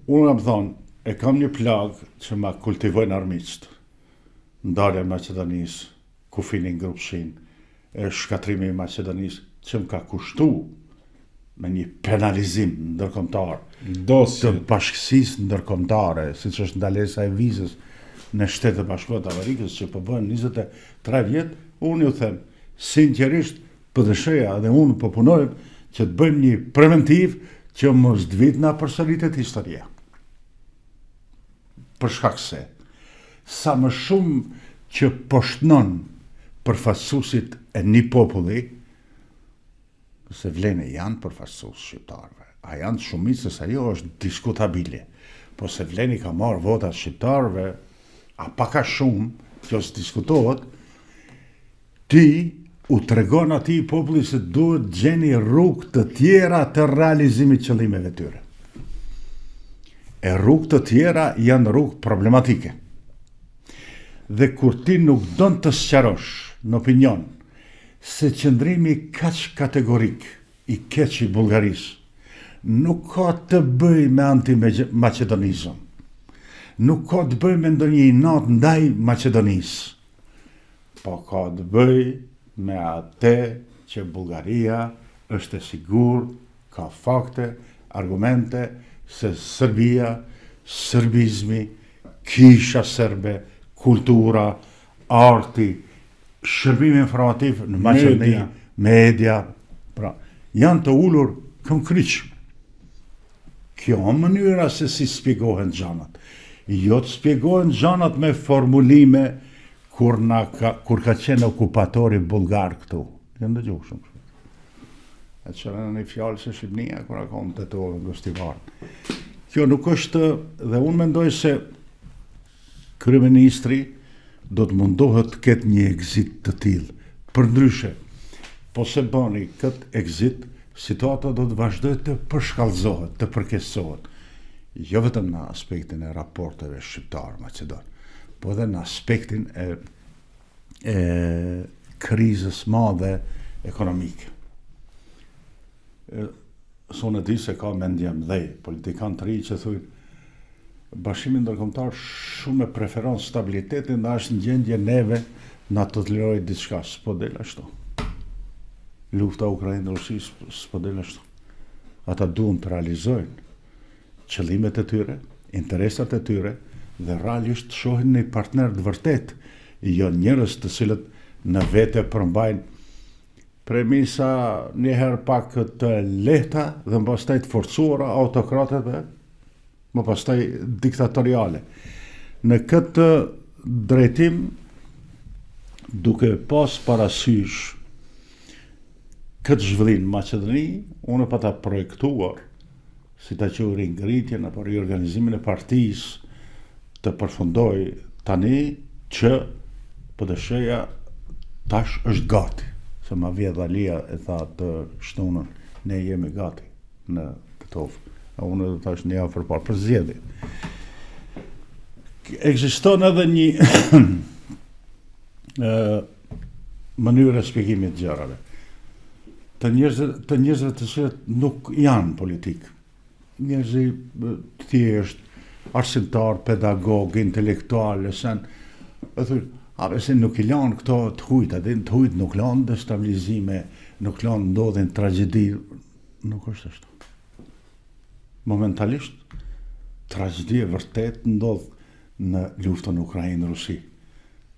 Unë kam thonë, e kam një plagë që ma kultivojnë armiqt. Ndarja e Maqedonisë, kufinin grupshin, shkatrimi I Maqedonisë, që më ka kushtu me një penalizim ndërkombëtar të bashkësisë ndërkombëtare, siç është ndalesa e vizës në Shtetet Bashkuara të Amerikës, që po bën 23 vjet, unë ju them, sinqerisht, PDSH-ja dhe unë po punojmë që të bëjmë një preventiv që mos të vit na përsëritet historia. Për shkak se sa më shumë që poshtnon përfaqësuesit e një populli, se Vlene janë përfaqësues shqiptarëve, a janë shumicës, ajo është diskutabile, po se Vleni ka marrë votat shqiptarëve, a pak a shumë, kjo s'diskutohet, ti u tregon atij popullit se duhet gjeni rrugë të tjera të realizimit qëllimeve tyre. E rrugë të tjera janë rrugë problematike. Dhe kur ti nuk don të sqarosh në opinion se qëndrimi kaq kategorik i keq i Bullgarisë nuk ka të bëj me anti-Macedonizëm, nuk ka të bëj me ndonjë inat ndaj Macedonisë, po ka të bëj me atë që Bullgaria është e sigurt, ka fakte, argumente se Serbia, serbizmi, kisha serbe, kultura, arti, shërbimi informativ në Maqedoni, media, pra, janë të ulur këm kryq. Kjo është mënyra se si spjegohen gjanat. Jo të spjegohen gjanat me formulime kur ka qenë okupatori bulgar këtu. Jënë dëgjohë shumë. E qërë në një fjallë se Shqipnia, kur ka unë të tohë në Gostivarë. Kjo nuk është, dhe unë mendoj se kryeministri do të mundohet të ketë një exit të tillë. Përndryshe, po se bëni këtë exit, situata do të vazhdoj të përshkallëzohet, të përkeqësohet. Jo vetëm në aspektin e raporteve shqiptar-macedon, po edhe në aspektin e krizës madhe ekonomike. Sonë di se ka mendje mdhej, politikan të ri që thuj Bashkimi Ndërkombëtar shumë e preferon stabilitetin dhe është në gjendje neve na të tolerojë diçka, s'po del ashtu. Lufta Ukrainë-Rusi s'po del ashtu. Ata duhen të realizojnë qëllimet e tyre, interesat e tyre dhe realisht shohin një partner të vërtet, jo njerëz të cilët në vete përmbajnë premisa njëherë pak të lehta dhe më pastaj të forcuara autokratet dhe më pastaj diktatoriale. Në këtë drejtim, duke pas parasysh këtë zhvillim në Maqedoni, unë pa ta projektuar, si ta quaj ringritjen apo riorganizimin e partisë, të përfundoj tani që PD-ja tash është gati. Se ma vje Dhalia e tha të shtunën, ne jemi gati në Tetovë. Unë dhe tash një afër parë për zgjedhje. Ekziston edhe një mënyrë shpjegimit të gjërave. Të njerëzve të cilët nuk janë politik. Njerëzi thjesht, arsimtar, pedagog, intelektual, e thuj, se nuk i lanë këto të hujt, të hujt nuk lanë destabilizime, nuk lanë ndodhin tragjedi, nuk është ashtu. Momentalisht, tragedi e vërtet ndodh në luftën Ukrainë-Rusi.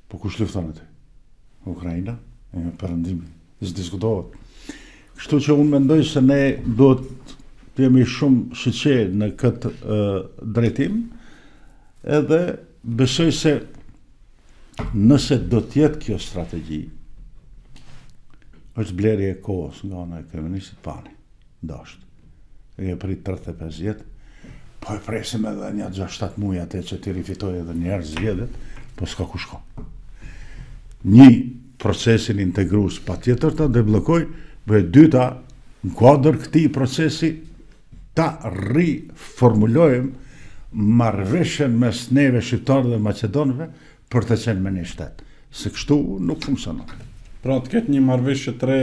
Po kush lufton atë? Ukraina? E me përëndimi. S'diskutohet. Kështu që unë mendoj se ne duhet të jemi shumë shëqe në këtë drejtim, edhe besoj se nëse do t'jetë kjo strategji, është blerje e kohës nga ana e kryeministit Pani, dashtë. E prit 35 vjet, po e presim edhe një 6-7 muaj atë që ti rifitoj edhe njerë zgjedhjet, po s'ka ku shko. Një procesin integrues patjetër ta deblokoj, për dyta, në kuadër këtij procesi, ta riformulojmë marrëveshjen mes neve shqiptarëve dhe maqedonëve për të qenë me një shtet. Se kështu nuk funksionon. Pra të ketë një marrëveshje të re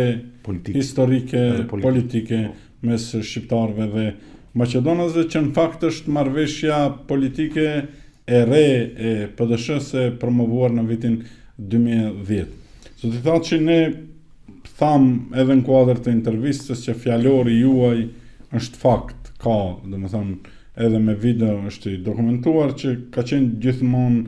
historike, politike mes shqiptarëve dhe maqedonësve, që në fakt është marrëveshja politike e re e PD-s e promovuar në vitin 2010. So të thatë që ne tham edhe në kuadër të intervistës që fjalori juaj është fakt, ka, domethënë edhe me video është i dokumentuar që ka qenë gjithmonë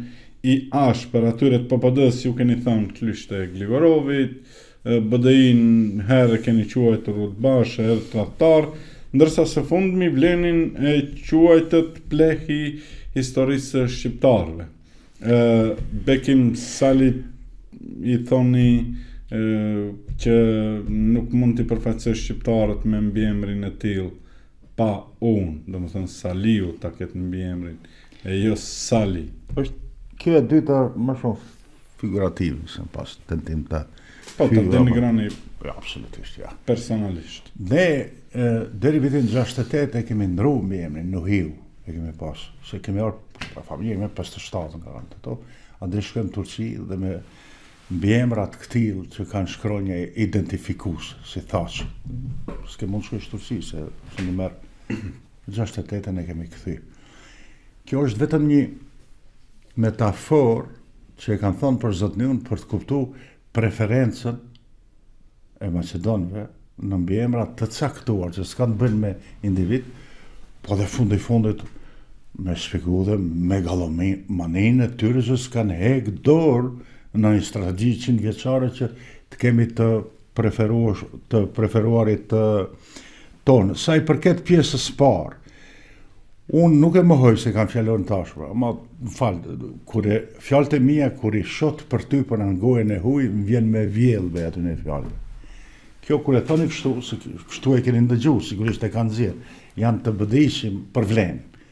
i ashpër atyre të PPD-s, ju keni thënë klysht e Gligorovit, BDI-n herë keni quajtur Rudbash, herë tradhtar, ndërsa së fundmi Vlenin e quajtët plehi historisë shqiptarëve. Bekim Salit i thoni që nuk mund t'i përfaqësoj shqiptarët me mbiemrin e tillë pa unë, domethënë Saliu ta ketë mbiemrin e jo Sali. Është kjo e dyta më shumë figurativ, se pas tentim të Po të denigroni absolutisht, ja. Personalisht. Ne, deri vitin 68 e kemi ndru mbi emrin Nuhiu, e kemi pas, se kemi orë familje me 57 në garantë to, andë shkojmë Turqi dhe me mbi emrat këtil që kanë shkruar një identifikus, si thash. S'ke mund shkojsh Turqi, se në merë 68 e kemi këthy. Kjo është vetëm një metafor që e kanë thonë për Zotniun për të kuptu preferencën e Macedonëve në mbiemra të caktuar që s'kan bënë me individ, po dhe fundit me shpiku dhe megalomaninë e tyre që s'kan hek dorë në një strategji 100 vjeçare që të kemi të preferuarit tonë. Sa i përket pjesës parë, unë nuk e mohoj se kam fjallon tashpër, ama më falë, fjallët e mija, kur i shot për ty për në ngojën e huj, më vjen me vjellëve aty në fjallëve. Kjo kur e thoni kështu, kështu e keni ndëgju, sigurisht e kanë zirë, janë të bëdishim për vlenë.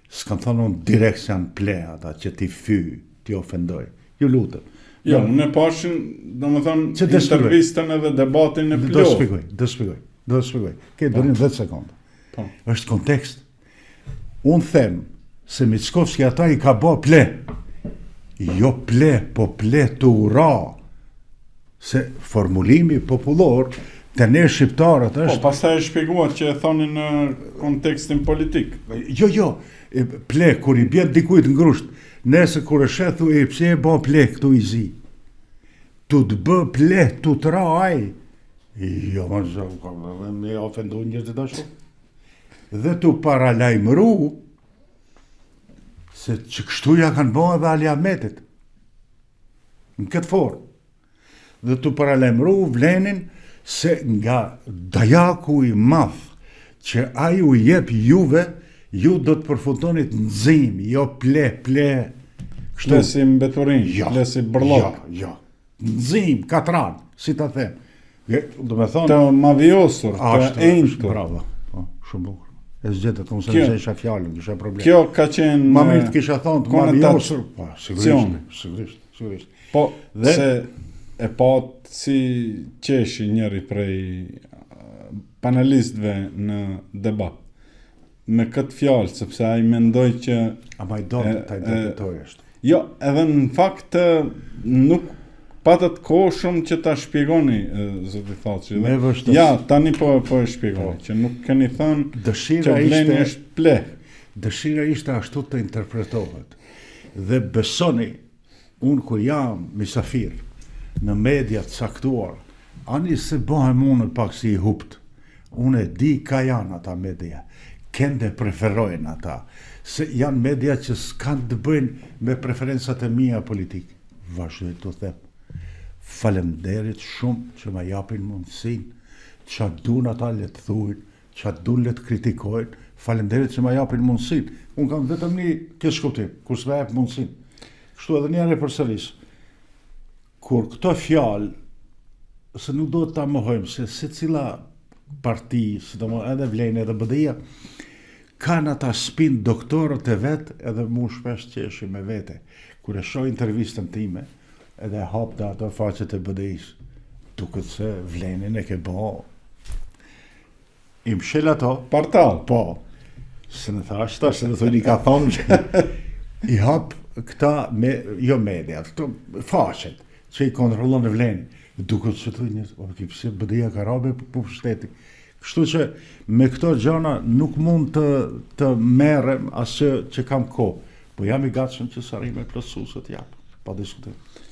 S'kan thonë unë direkt se janë ple ata që ti ti ofendoj. Ju lutëm. Jo, unë e pashin, do më thonë, intervistën edhe debatin e plo. Do shpikoj. Këtë bërin 10 sekonda. Është kontekst. Unë them se Mickovski ata i ka bo ple. Jo ple, po ple të ura. Se formulimi popullor të ne shqiptarët është... Po, pastaj e shpjeguar që e thoni në kontekstin politik. Jo, ple, kur i bjen dikujt ngrusht, nëse kur e shethu e pse e bo ple këtu i zi. Tu të bë ple, tu të ra aj. Jo, me ofendu njërë të dashu. Dhe tu paralajmëru se që kështu ja kanë bo edhe Ali Ahmetit. Në këtë formë. Dhe të paralajmëru vlenin se nga dajaku i madh që ai u jep juve, ju do të përfutonit nxim, jo ple. Ple si mbeturin, ple si bërlok. Jo. Nxim, katran, si ta them. Do me thonë... Të mavjosur, të enjtur. Bravo, shumë bukur. E zgjetet, unë se në isha fjallën, kisha problem. Kjo ka qenë... Ma mirë të kisha thonë të mavjosur. Po, sigurisht. Po, se e pat si qeshi njëri prej panelistëve në debat. Me këtë fjallë, sepse ai mendoj që... Ama i do të ta interpretoj është. Jo, edhe në fakt nuk patët kohë shumë që ta shpjegoni, zoti Thaçi. Me vështës. Ja, tani po e shpjegoj, që nuk keni thënë që vleni është ple. Dëshira ishte ashtu të interpretohet. Dhe besoni, unë kur jam misafir në media të caktuar, ani se bëhem unë pak si i hupt. Unë e di ka janë ata media. Kende preferojnë ata. Se janë media që s'kan të bëjnë me preferencat e mia politikë. Vazhdoj të them. Falemderit shumë që ma japin mundësin, që dun ata le të thuin, që dun le të kritikojnë, falemderit që ma japin mundësin. Unë kam vetëm një kësë kuptim, kur s'ma jap mundësin. Kështu edhe njëre përsëris. Kur këto fjalë, se nuk do të ta mohojmë, se cila parti, edhe vlejnë edhe BDI-a, kanë ata spin doktorët e vetë, edhe mu shpesh qeshi me vete. Kur e shoh intervistën time, edhe hap dhe ato faqet e BDI-s, duket se vlenin e ke bo. I mshel ato. Partal. Po. Se në thash ta, se në thoni ka thonë që i hap këta, jo media, këto faqet, që i kontrolon e vlenin. Duket se të njës, pëse BDI-a ka rabe për shteti. Kështu që me këto gjana nuk mund të merrem asë që kam kohë. Po jam i gatshëm që sarri me plotësu se të jap, pa diskutim.